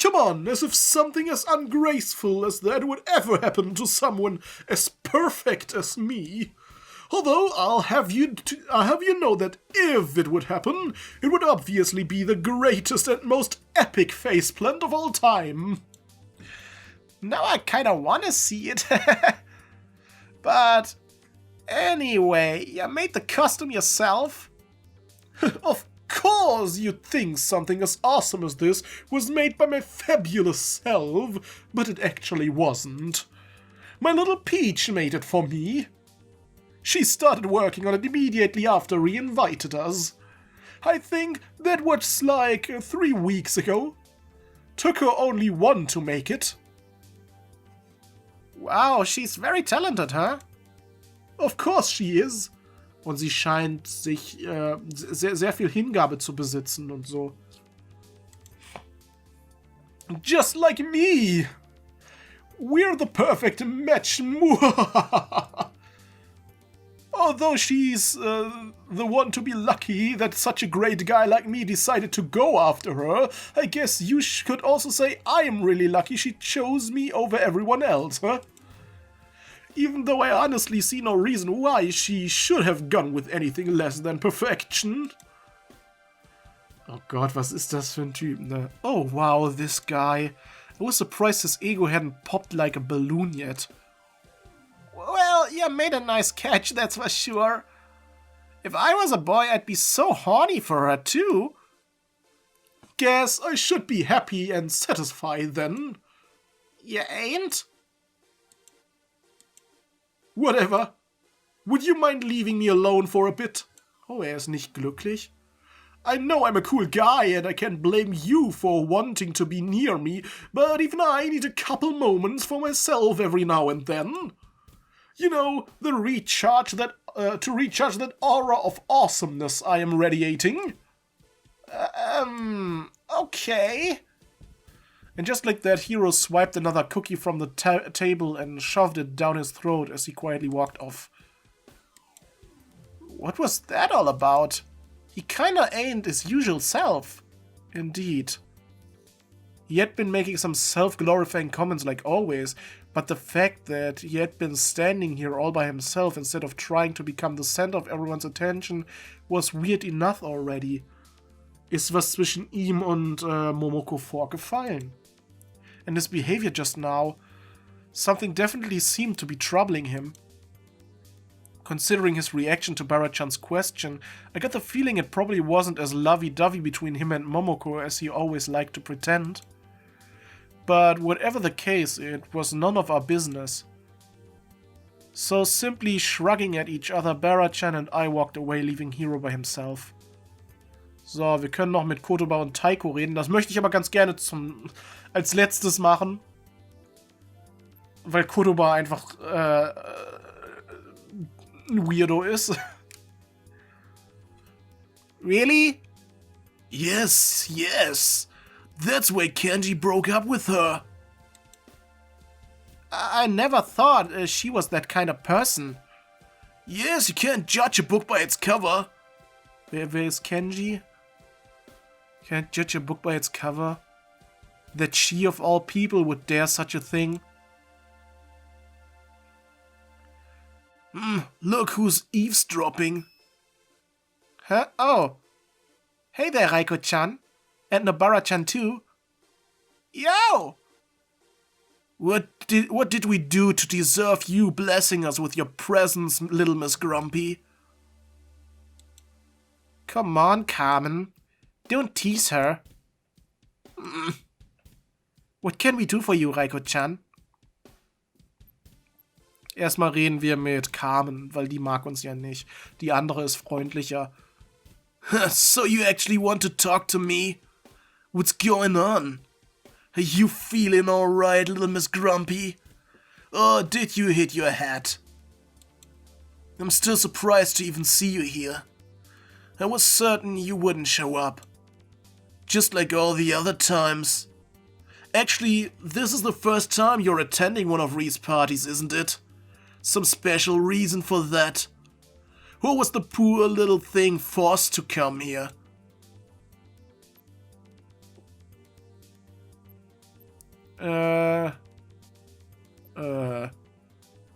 Come on, as if something as ungraceful as that would ever happen to someone as perfect as me. Although I'll have you know that if it would happen, it would obviously be the greatest and most epic faceplant of all time. Now I kinda wanna see it. But anyway, you made the costume yourself? Of course you'd think something as awesome as this was made by my fabulous self, but it actually wasn't. My little Peach made it for me. She started working on it immediately after Rie invited us. I think that was like 3 weeks ago. Took her only 1 to make it. Wow, she's very talented, huh? Of course she is. Und sie scheint sich sehr viel Hingabe zu besitzen und so. Just like me. We're the perfect match. Although she's the one to be lucky that such a great guy like me decided to go after her, I guess you could also say I'm really lucky she chose me over everyone else, huh? Even though I honestly see no reason why she should have gone with anything less than perfection. Oh Gott, was ist das für ein Typ, ne? Oh wow, this guy. I was surprised his ego hadn't popped like a balloon yet. Well, you made a nice catch, that's for sure. If I was a boy, I'd be so horny for her too. Guess I should be happy and satisfied then. You ain't? Whatever. Would you mind leaving me alone for a bit? Oh, ist nicht glücklich. I know I'm a cool guy and I can't blame you for wanting to be near me, but even I need a couple moments for myself every now and then. You know, to recharge that aura of awesomeness I am radiating. Okay. And just like that, Hero swiped another cookie from the table and shoved it down his throat as he quietly walked off. What was that all about? He kinda ain't his usual self. Indeed. He had been making some self-glorifying comments like always, but the fact that he had been standing here all by himself instead of trying to become the center of everyone's attention was weird enough already. Ist was zwischen ihm und Momoko vorgefallen? And his behavior just now, something definitely seemed to be troubling him. Considering his reaction to Bara-chan's question, I got the feeling it probably wasn't as lovey-dovey between him and Momoko as he always liked to pretend. But whatever the case, it was none of our business. So simply shrugging at each other, Bara-chan and I walked away, leaving Hero by himself. So, wir können noch mit Kotoba und Taiko reden. Das möchte ich aber ganz gerne als letztes machen. Weil Kotoba einfach ein Weirdo ist. Really? Yes. That's why Kenji broke up with her. I never thought she was that kind of person. Yes, you can't judge a book by its cover. Wer ist Kenji? Can't judge a book by its cover. That she of all people would dare such a thing. Look who's eavesdropping. Huh? Oh. Hey there, Raiko-chan. And Nobara-chan too. Yo! What did we do to deserve you blessing us with your presence, little Miss Grumpy? Come on, Carmen. Don't tease her. What can we do for you, Raiko-chan? Erstmal reden wir mit Carmen, weil die mag uns ja nicht. Die andere ist freundlicher. So you actually want to talk to me? What's going on? Are you feeling alright, little Miss Grumpy? Or did you hit your head? I'm still surprised to even see you here. I was certain you wouldn't show up. Just like all the other times. Actually, this is the first time you're attending one of Rie's parties, isn't it? Some special reason for that? Or was the poor little thing forced to come here?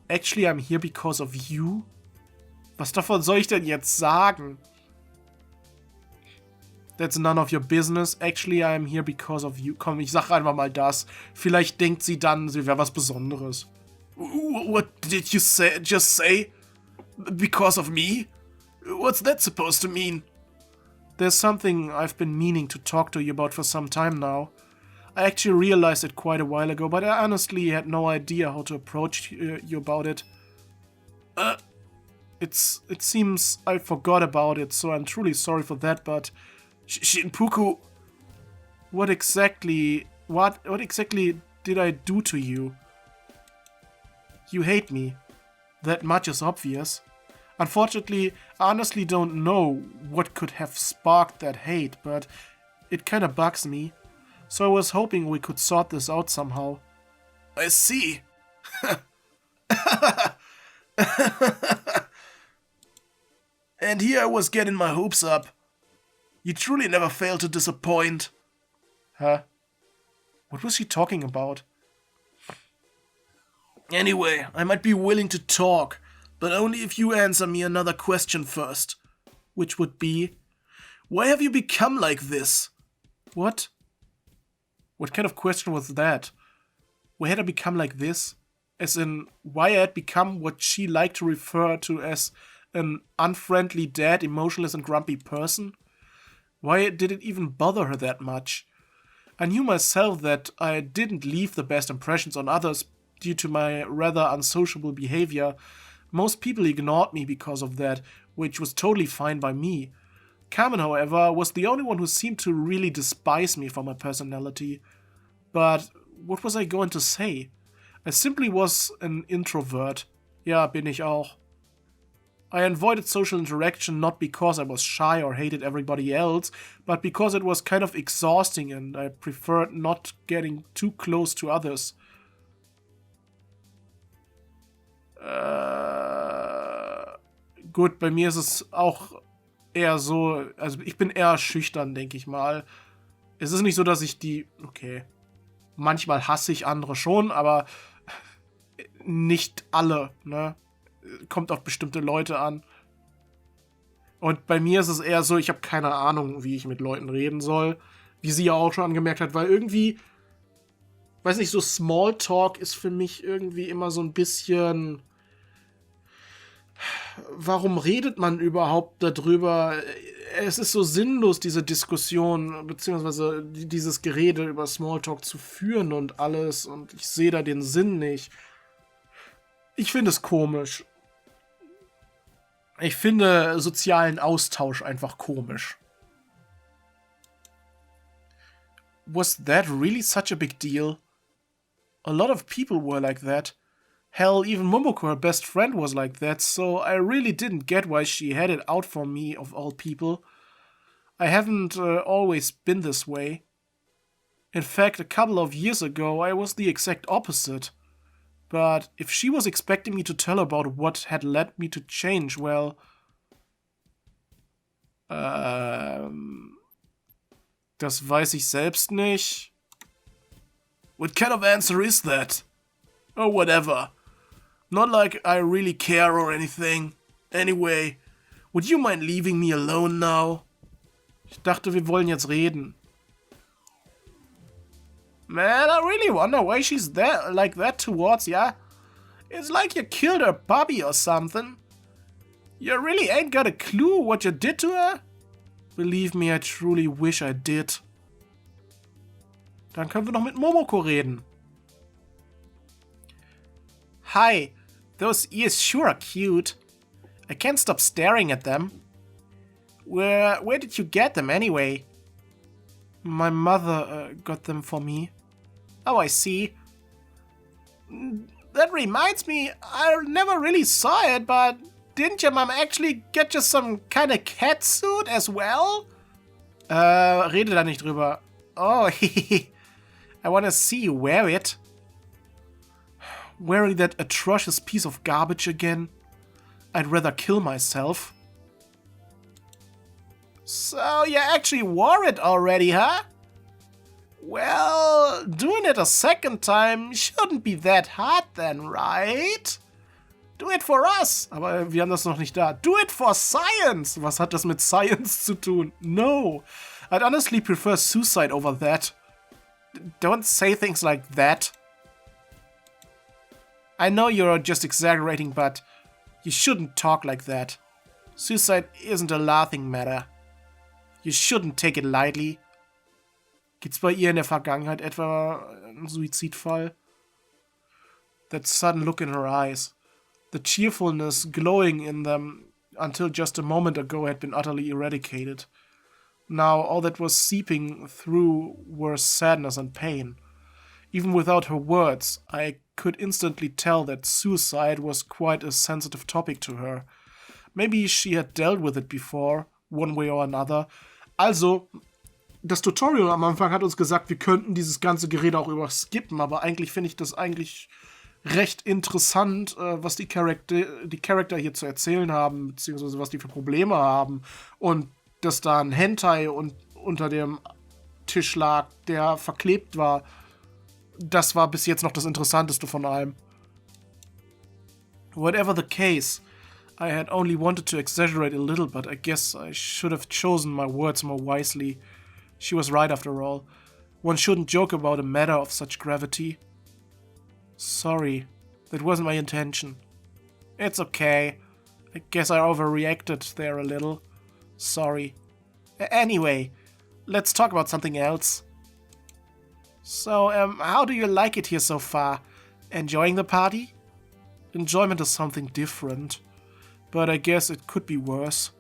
Actually, I'm here because of you. Was davon soll ich denn jetzt sagen? That's none of your business. Actually, I am here because of you. Komm, ich sag einfach mal das. Vielleicht denkt sie dann, sie wäre was Besonderes. What did you just say? Because of me? What's that supposed to mean? There's something I've been meaning to talk to you about for some time now. I actually realized it quite a while ago, but I honestly had no idea how to approach you about it. It seems I forgot about it, so I'm truly sorry for that, but... Shinpuku... What exactly did I do to you? You hate me. That much is obvious. Unfortunately, I honestly don't know what could have sparked that hate, but it kinda bugs me. So I was hoping we could sort this out somehow. I see. And here I was getting my hopes up. You truly never fail to disappoint. Huh? What was she talking about? Anyway, I might be willing to talk, but only if you answer me another question first. Which would be... Why have you become like this? What? What kind of question was that? Why had I become like this? As in, why I had become what she liked to refer to as an unfriendly, dead, emotionless and grumpy person? Why did it even bother her that much? I knew myself that I didn't leave the best impressions on others due to my rather unsociable behavior. Most people ignored me because of that, which was totally fine by me. Carmen, however, was the only one who seemed to really despise me for my personality. But what was I going to say? I simply was an introvert. Ja, bin ich auch. I avoided social interaction not because I was shy or hated everybody else, but because it was kind of exhausting and I preferred not getting too close to others. Gut, bei mir ist es auch eher so, also ich bin eher schüchtern, denke ich mal. Es ist nicht so, dass ich okay, manchmal hasse ich andere schon, aber nicht alle, ne? Kommt auf bestimmte Leute an. Und bei mir ist es eher so, ich habe keine Ahnung, wie ich mit Leuten reden soll. Wie sie ja auch schon angemerkt hat, weil irgendwie, weiß nicht, so Smalltalk ist für mich irgendwie immer so ein bisschen... Warum redet man überhaupt darüber? Es ist so sinnlos, diese Diskussion, beziehungsweise dieses Gerede über Smalltalk zu führen und alles. Und ich sehe da den Sinn nicht. Ich finde es komisch. Ich finde sozialen Austausch einfach komisch. Was that really such a big deal? A lot of people were like that. Hell, even Momoko, her best friend, was like that, so I really didn't get why she had it out for me, of all people. I haven't always been this way. In fact, a couple of years ago, I was the exact opposite. But if she was expecting me to tell about what had led me to change, well... das weiß ich selbst nicht. What kind of answer is that? Oh, whatever. Not like I really care or anything. Anyway, would you mind leaving me alone now? Ich dachte, wir wollen jetzt reden. Man, I really wonder why she's there like that towards ya. It's like you killed her puppy or something. You really ain't got a clue what you did to her? Believe me, I truly wish I did. Dann können wir noch mit Momoko reden. Hi, those ears sure are cute. I can't stop staring at them. Where did you get them anyway? My mother got them for me. Oh, I see. That reminds me, I never really saw it, but didn't your mom actually get you some kind of cat suit as well? Rede da nicht drüber. Oh, I wanna see you wear it. Wearing that atrocious piece of garbage again? I'd rather kill myself. So you actually wore it already, huh? Well, doing it a second time shouldn't be that hard then, right? Do it for us! Aber wir haben das noch nicht da. Do it for science! Was hat das mit Science zu tun? No! I'd honestly prefer suicide over that. Don't say things like that. I know you're just exaggerating, but you shouldn't talk like that. Suicide isn't a laughing matter. You shouldn't take it lightly. Gibt's bei ihr in der Vergangenheit etwa einen Suizidfall? That sudden look in her eyes. The cheerfulness glowing in them until just a moment ago had been utterly eradicated. Now all that was seeping through were sadness and pain. Even without her words, I could instantly tell that suicide was quite a sensitive topic to her. Maybe she had dealt with it before, one way or another. Also, das Tutorial am Anfang hat uns gesagt, wir könnten dieses ganze Gerede auch überskippen, aber eigentlich finde ich das eigentlich recht interessant, was die Charakter hier zu erzählen haben, beziehungsweise was die für Probleme haben. Und dass da ein Hentai unter dem Tisch lag, der verklebt war, das war bis jetzt noch das Interessanteste von allem. Whatever the case, I had only wanted to exaggerate a little, but I guess I should have chosen my words more wisely. She was right after all. One shouldn't joke about a matter of such gravity. Sorry, that wasn't my intention. It's okay. I guess I overreacted there a little. Sorry. Anyway, let's talk about something else. So, how do you like it here so far? Enjoying the party? Enjoyment is something different, but I guess it could be worse.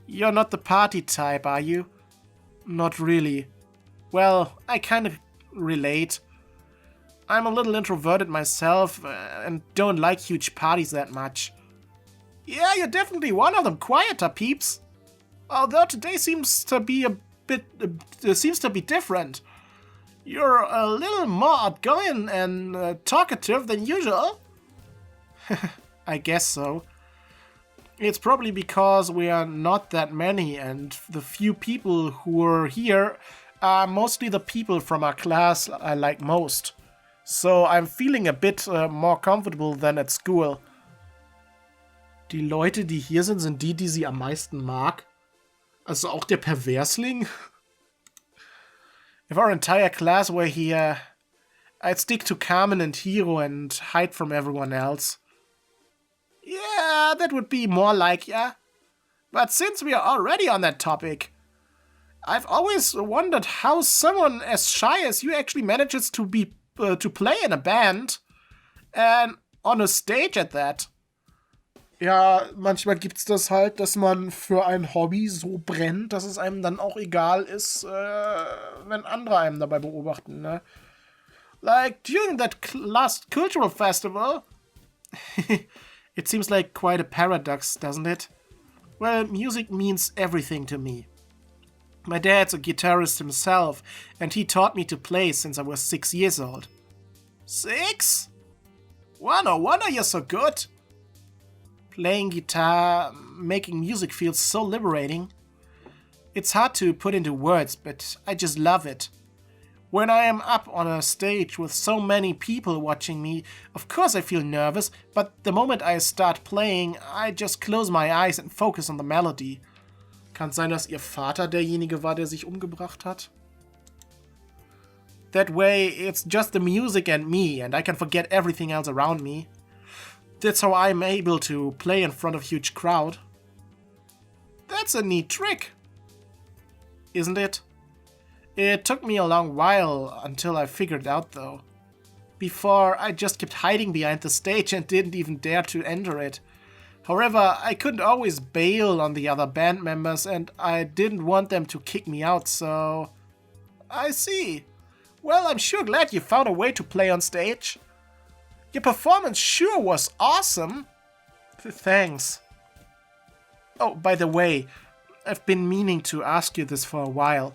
You're not the party type, are you? Not really. Well, I kind of relate. I'm a little introverted myself and don't like huge parties that much. Yeah, you're definitely one of them quieter peeps. Although today seems to be different. You're a little more outgoing and talkative than usual. I guess so. It's probably because we are not that many, and the few people who are here are mostly the people from our class I like most. So I'm feeling a bit more comfortable than at school. Die Leute, die hier sind, sind die sie am meisten mag? Also auch der Perversling? If our entire class were here, I'd stick to Carmen and Hiro and hide from everyone else. Yeah, that would be more like ya. But since we are already on that topic, I've always wondered how someone as shy as you actually manages to play in a band and on a stage at that. Ja, manchmal gibt's das halt, dass man für ein Hobby so brennt, dass es einem dann auch egal ist, wenn andere einem dabei beobachten, ne? Like during that last cultural festival. It seems like quite a paradox, doesn't it? Well, music means everything to me. My dad's a guitarist himself, and he taught me to play since I was 6 years old. 6? Well, no wonder you're so good. Playing guitar, making music feels so liberating. It's hard to put into words, but I just love it. When I am up on a stage with so many people watching me, of course I feel nervous, but the moment I start playing, I just close my eyes and focus on the melody. Kann es sein, dass ihr Vater derjenige war, der sich umgebracht hat? That way, it's just the music and me, and I can forget everything else around me. That's how I'm able to play in front of a huge crowd. That's a neat trick, isn't it? It took me a long while until I figured it out, though. Before, I just kept hiding behind the stage and didn't even dare to enter it. However, I couldn't always bail on the other band members, and I didn't want them to kick me out, so... I see. Well, I'm sure glad you found a way to play on stage. Your performance sure was awesome. Thanks. Oh, by the way, I've been meaning to ask you this for a while.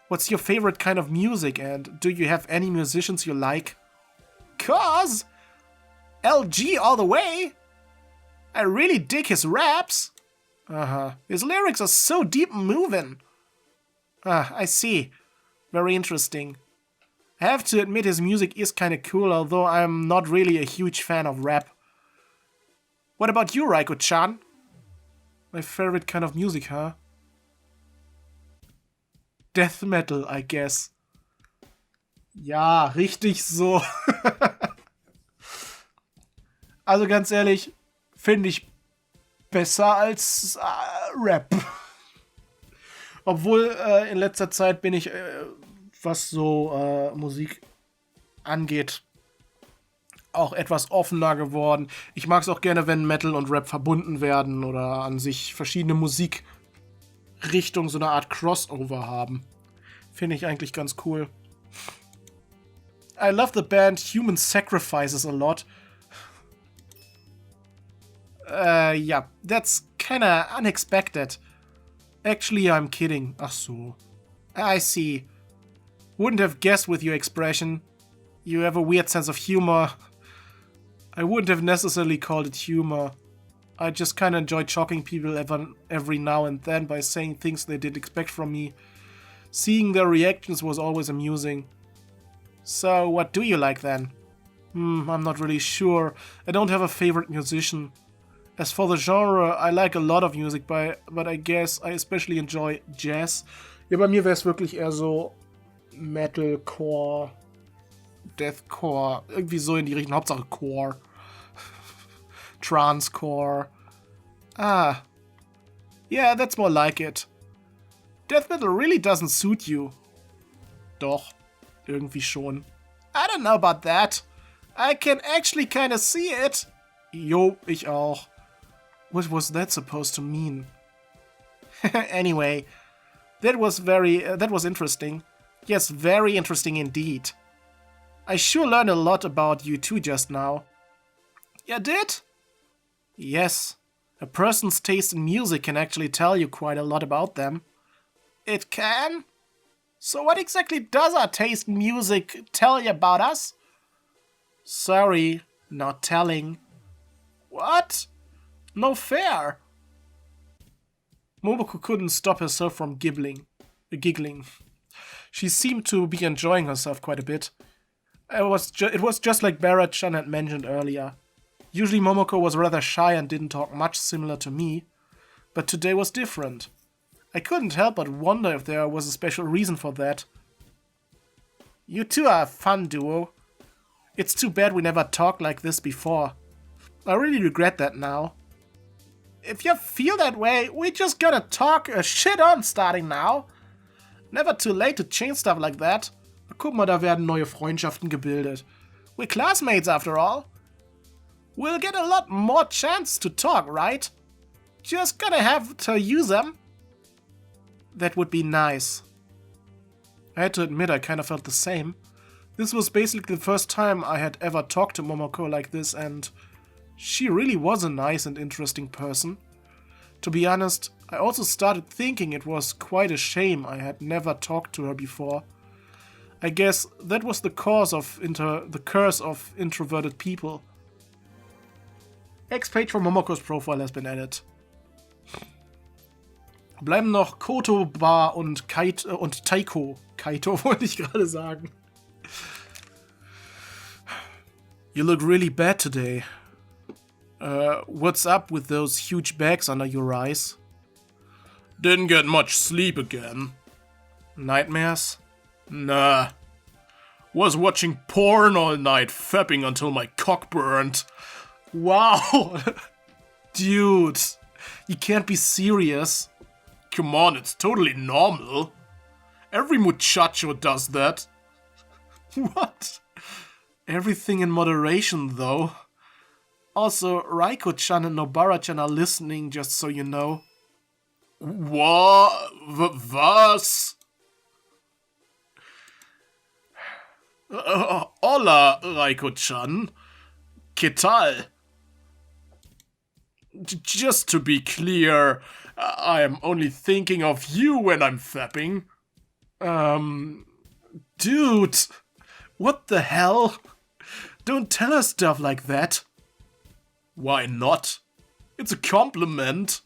What's your favorite kind of music, and do you have any musicians you like? 'Cause LG all the way. I really dig his raps. His lyrics are so deep and moving. I see. Very interesting. I have to admit his music is kinda cool, although I'm not really a huge fan of rap. What about you, Raiko-chan? My favorite kind of music, huh? Death Metal, I guess. Ja, richtig so. Also ganz ehrlich, finde ich besser als Rap. Obwohl in letzter Zeit bin ich, was so Musik angeht, auch etwas offener geworden. Ich mag es auch gerne, wenn Metal und Rap verbunden werden oder an sich verschiedene Musikrichtungen so eine Art Crossover haben. Finde ich eigentlich ganz cool. I love the band Human Sacrifices a lot. Yeah, that's kinda unexpected. Actually, I'm kidding. Ach so. I see. Wouldn't have guessed with your expression. You have a weird sense of humor. I wouldn't have necessarily called it humor. I just kinda enjoy shocking people every now and then by saying things they didn't expect from me. Seeing their reactions was always amusing. So, what do you like then? I'm not really sure. I don't have a favorite musician. As for the genre, I like a lot of music, but I guess I especially enjoy Jazz. Ja, bei mir wäre es wirklich eher so Metalcore, Deathcore, irgendwie so in die Richtung, Hauptsache Core. Transcore. Ah. Yeah, that's more like it. Death Metal really doesn't suit you. Doch, irgendwie schon. I don't know about that. I can actually kinda see it. Jo, ich auch. What was that supposed to mean? Anyway, that was interesting. Yes, very interesting indeed. I sure learned a lot about you too just now. You did? Yes. A person's taste in music can actually tell you quite a lot about them. It can? So what exactly does our taste in music tell you about us? Sorry, not telling. What? No fair. Momoko couldn't stop herself from giggling. She seemed to be enjoying herself quite a bit. It was just like Barrett-chan had mentioned earlier. Usually Momoko was rather shy and didn't talk much, similar to me. But today was different. I couldn't help but wonder if there was a special reason for that. You two are a fun duo. It's too bad we never talked like this before. I really regret that now. If you feel that way, we just gotta talk shit on starting now. Never too late to change stuff like that. Guck mal, da werden neue Freundschaften gebildet. We're classmates after all. We'll get a lot more chance to talk, right? Just gotta have to use them. That would be nice. I had to admit I kind of felt the same. This was basically the first time I had ever talked to Momoko like this, and she really was a nice and interesting person. To be honest, I also started thinking it was quite a shame I had never talked to her before. I guess that was the curse of introverted people. X-Page from Momoko's profile has been added. Bleiben noch Koto, Bar und Taiko. Kaito wollte ich gerade sagen. You look really bad today. What's up with those huge bags under your eyes? Didn't get much sleep again. Nightmares? Nah. Was watching porn all night, fapping until my cock burned. Wow! Dude, you can't be serious. Come on, it's totally normal. Every muchacho does that. What? Everything in moderation, though. Also, Raiko-chan and Nobara-chan are listening, just so you know. Was? Hola, Raiko-chan. ¿Qué tal? Just to be clear, I am only thinking of you when I'm fapping. Dude, what the hell? Don't tell her stuff like that. Why not? It's a compliment.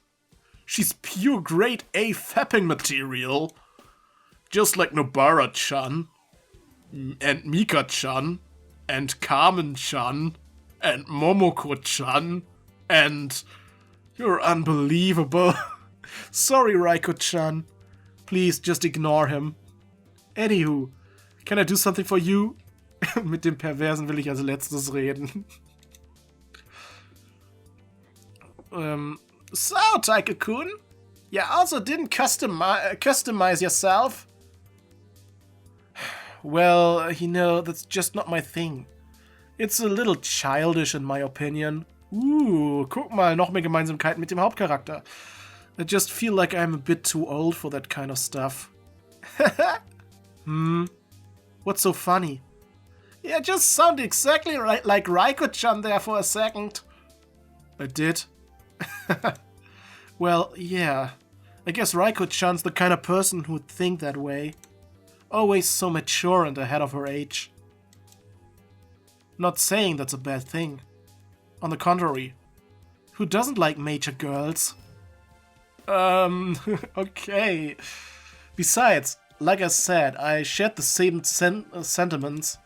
She's pure grade A fapping material. Just like Nobara-chan, and Mika-chan, and Carmen-chan, and Momoko-chan, And You're unbelievable. Sorry, Raiko-chan. Please, just ignore him. Anywho, can I do something for you? Mit dem Perversen will ich als letztes reden. So, Taiko-kun, you also didn't customize yourself? Well, that's just not my thing. It's a little childish in my opinion. Guck mal, noch mehr Gemeinsamkeiten mit dem Hauptcharakter. I just feel like I'm a bit too old for that kind of stuff. What's so funny? You just sound exactly like Raiko-chan there for a second. I did? Well, yeah. I guess Raiko-chan's the kind of person who'd think that way. Always so mature and ahead of her age. Not saying that's a bad thing. On the contrary. Who doesn't like major girls? Okay. Besides, like I said, I shared the same sentiments.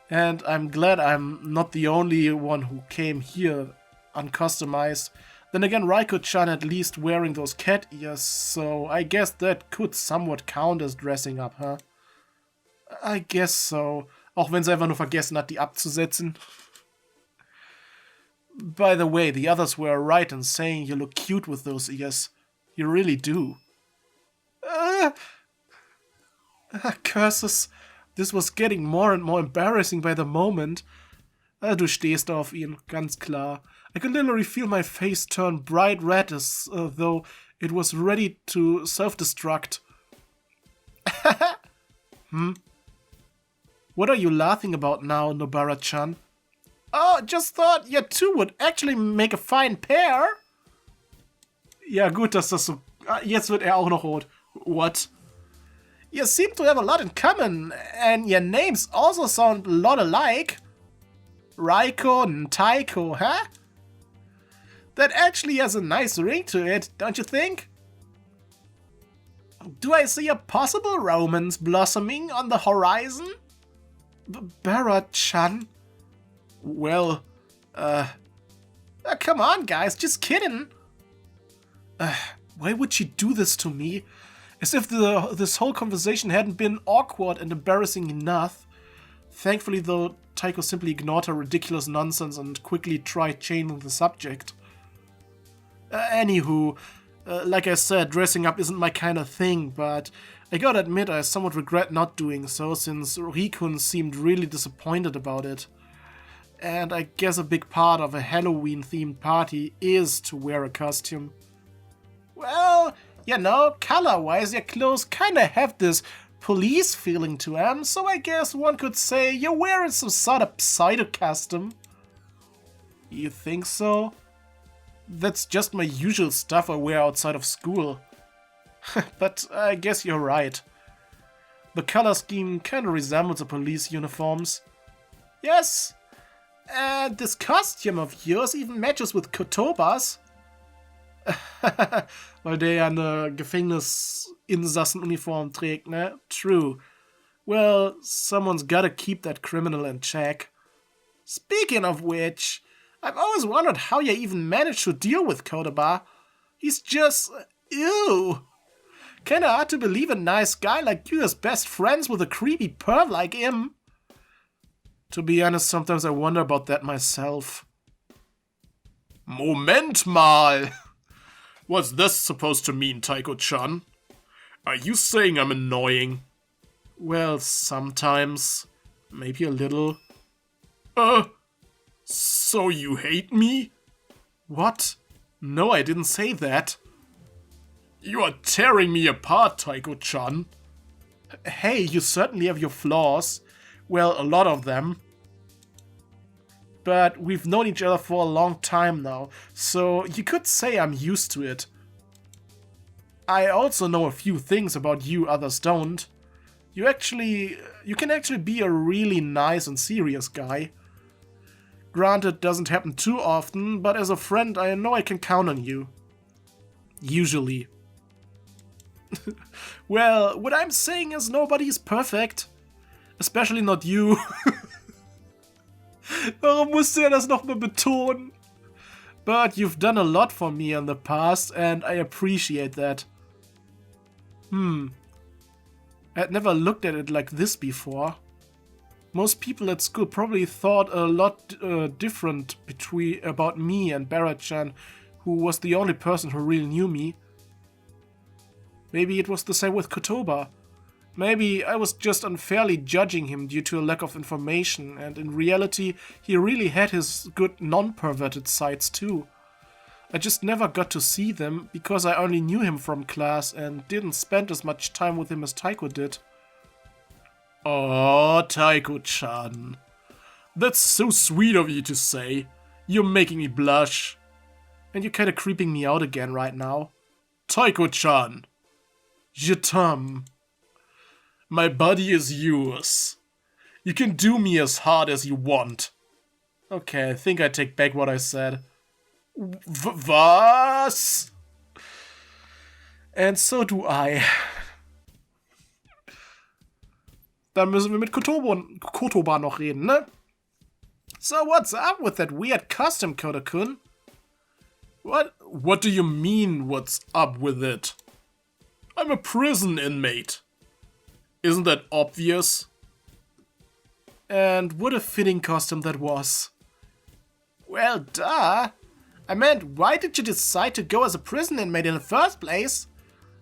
And I'm glad I'm not the only one who came here uncustomized. Then again, Raiko-chan at least wearing those cat ears, so I guess that could somewhat count as dressing up, huh? I guess so. Auch wenn sie einfach nur vergessen hat, die abzusetzen. By the way, the others were right in saying you look cute with those ears. You really do. Curses. This was getting more and more embarrassing by the moment. Du stehst auf ihn, ganz klar. I could literally feel my face turn bright red as though it was ready to self-destruct. What are you laughing about now, Nobara-chan? Oh, just thought you two would actually make a fine pair. Ja, gut, dass das so... Jetzt wird auch noch rot. What? You seem to have a lot in common, and your names also sound a lot alike. Raiko and Taiko, huh? That actually has a nice ring to it, don't you think? Do I see a possible romance blossoming on the horizon? Barra-chan? Well, come on, guys, just kidding. Why would she do this to me? As if this whole conversation hadn't been awkward and embarrassing enough. Thankfully, though, Taiko simply ignored her ridiculous nonsense and quickly tried changing the subject. Anywho, like I said, dressing up isn't my kind of thing, but I gotta admit I somewhat regret not doing so, since Rikun seemed really disappointed about it. And I guess a big part of a Halloween-themed party is to wear a costume. Well, you know, color-wise your clothes kinda have this police feeling to them, so I guess one could say you're wearing some sort of pseudo-custom. You think so? That's just my usual stuff I wear outside of school. But I guess you're right. The color scheme kinda resembles the police uniforms. Yes, and this costume of yours even matches with Kotoba's. Weil der ja eine Gefängnisinsassenuniform trägt, ne? True. Well, someone's gotta keep that criminal in check. Speaking of which, I've always wondered how you even managed to deal with Kotoba. He's just... ew. Kinda hard to believe a nice guy like you is best friends with a creepy perv like him. To be honest, sometimes I wonder about that myself. Moment mal! What's this supposed to mean, Taiko-chan? Are you saying I'm annoying? Well, sometimes. Maybe a little. So you hate me? What? No, I didn't say that. You are tearing me apart, Taiko-chan. Hey, you certainly have your flaws. Well, a lot of them. But we've known each other for a long time now, so you could say I'm used to it. I also know a few things about you others don't. You can actually be a really nice and serious guy. Granted, doesn't happen too often, but as a friend I know I can count on you. Usually. Well, what I'm saying is nobody is perfect. Especially not you. Warum musste er das nochmal betonen? But you've done a lot for me in the past, and I appreciate that. I'd never looked at it like this before. Most people at school probably thought a lot different about me and Barrett-chan, who was the only person who really knew me. Maybe it was the same with Kotoba. Maybe I was just unfairly judging him due to a lack of information, and in reality he really had his good non-perverted sides too. I just never got to see them because I only knew him from class and didn't spend as much time with him as Taiko did. Oh, Taiko-chan. That's so sweet of you to say. You're making me blush. And you're kinda creeping me out again right now. Taiko-chan. Je t'aime. My body is yours. You can do me as hard as you want. Okay, I think I take back what I said. Was? And so do I. Dann müssen wir mit Kotoba noch reden, ne? So what's up with that weird custom, Koda-kun? What do you mean, what's up with it? I'm a prison inmate. Isn't that obvious? And what a fitting costume that was. Well, duh. I meant, why did you decide to go as a prison inmate in the first place?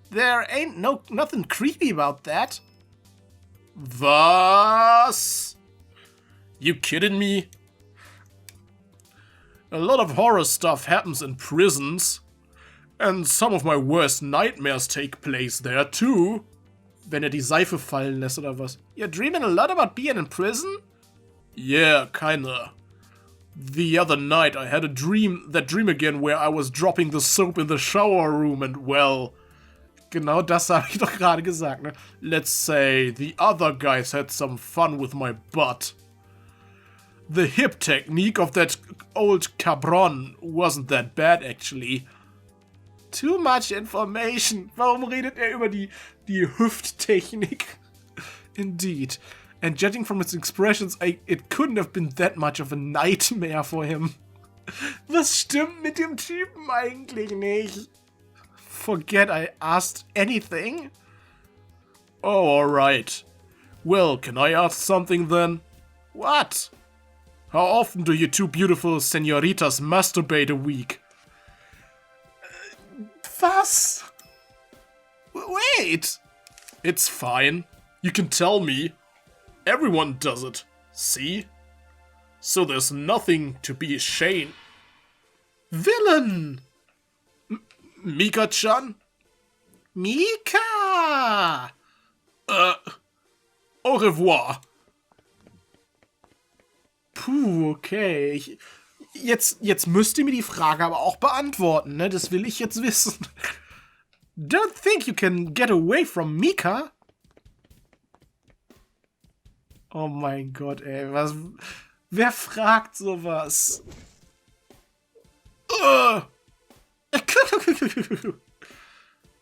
There ain't nothing creepy about that. Was? You kidding me? A lot of horror stuff happens in prisons. And some of my worst nightmares take place there too. Wenn die Seife fallen lässt oder was? You're dreaming a lot about being in prison? Yeah, kinda. The other night I had that dream again where I was dropping the soap in the shower room and well... Genau das habe ich doch gerade gesagt, ne? Let's say the other guys had some fun with my butt. The hip technique of that old cabron wasn't that bad actually. Too much information. Warum redet über die Hüfttechnik? Indeed. And judging from its expressions, it couldn't have been that much of a nightmare for him. Was stimmt mit dem Typen eigentlich nicht? Forget I asked anything? Oh, alright. Well, can I ask something then? What? How often do you two beautiful senoritas masturbate a week? Was? Wait! It's fine. You can tell me. Everyone does it. See? So there's nothing to be ashamed. Villain! Mika-chan? Mika! Au revoir. Puh, okay. Jetzt müsst ihr mir die Frage aber auch beantworten, ne? Das will ich jetzt wissen. Don't think you can get away from Mika? Oh mein Gott, ey. Wer fragt sowas?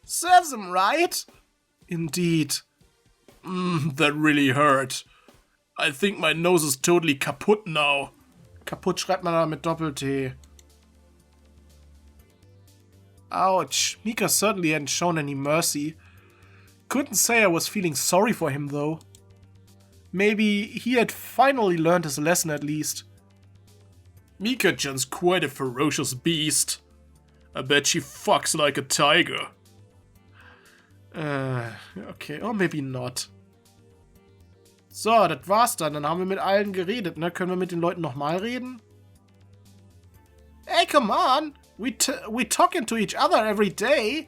Serves him right? Indeed. That really hurt. I think my nose is totally kaputt now. Kaputt schreibt man da mit Doppel-T. Ouch. Mika certainly hadn't shown any mercy. Couldn't say I was feeling sorry for him though. Maybe he had finally learned his lesson at least. Mika-chan's quite a ferocious beast. I bet she fucks like a tiger. Okay, or maybe not. So, das war's dann. Dann haben wir mit allen geredet, ne? Können wir mit den Leuten nochmal reden? Hey, come on! We talking to each other every day.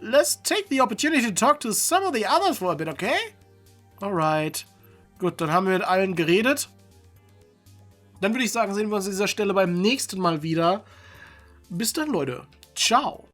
Let's take the opportunity to talk to some of the others for a bit, okay? Alright. Gut, dann haben wir mit allen geredet. Dann würde ich sagen, sehen wir uns an dieser Stelle beim nächsten Mal wieder. Bis dann, Leute. Ciao.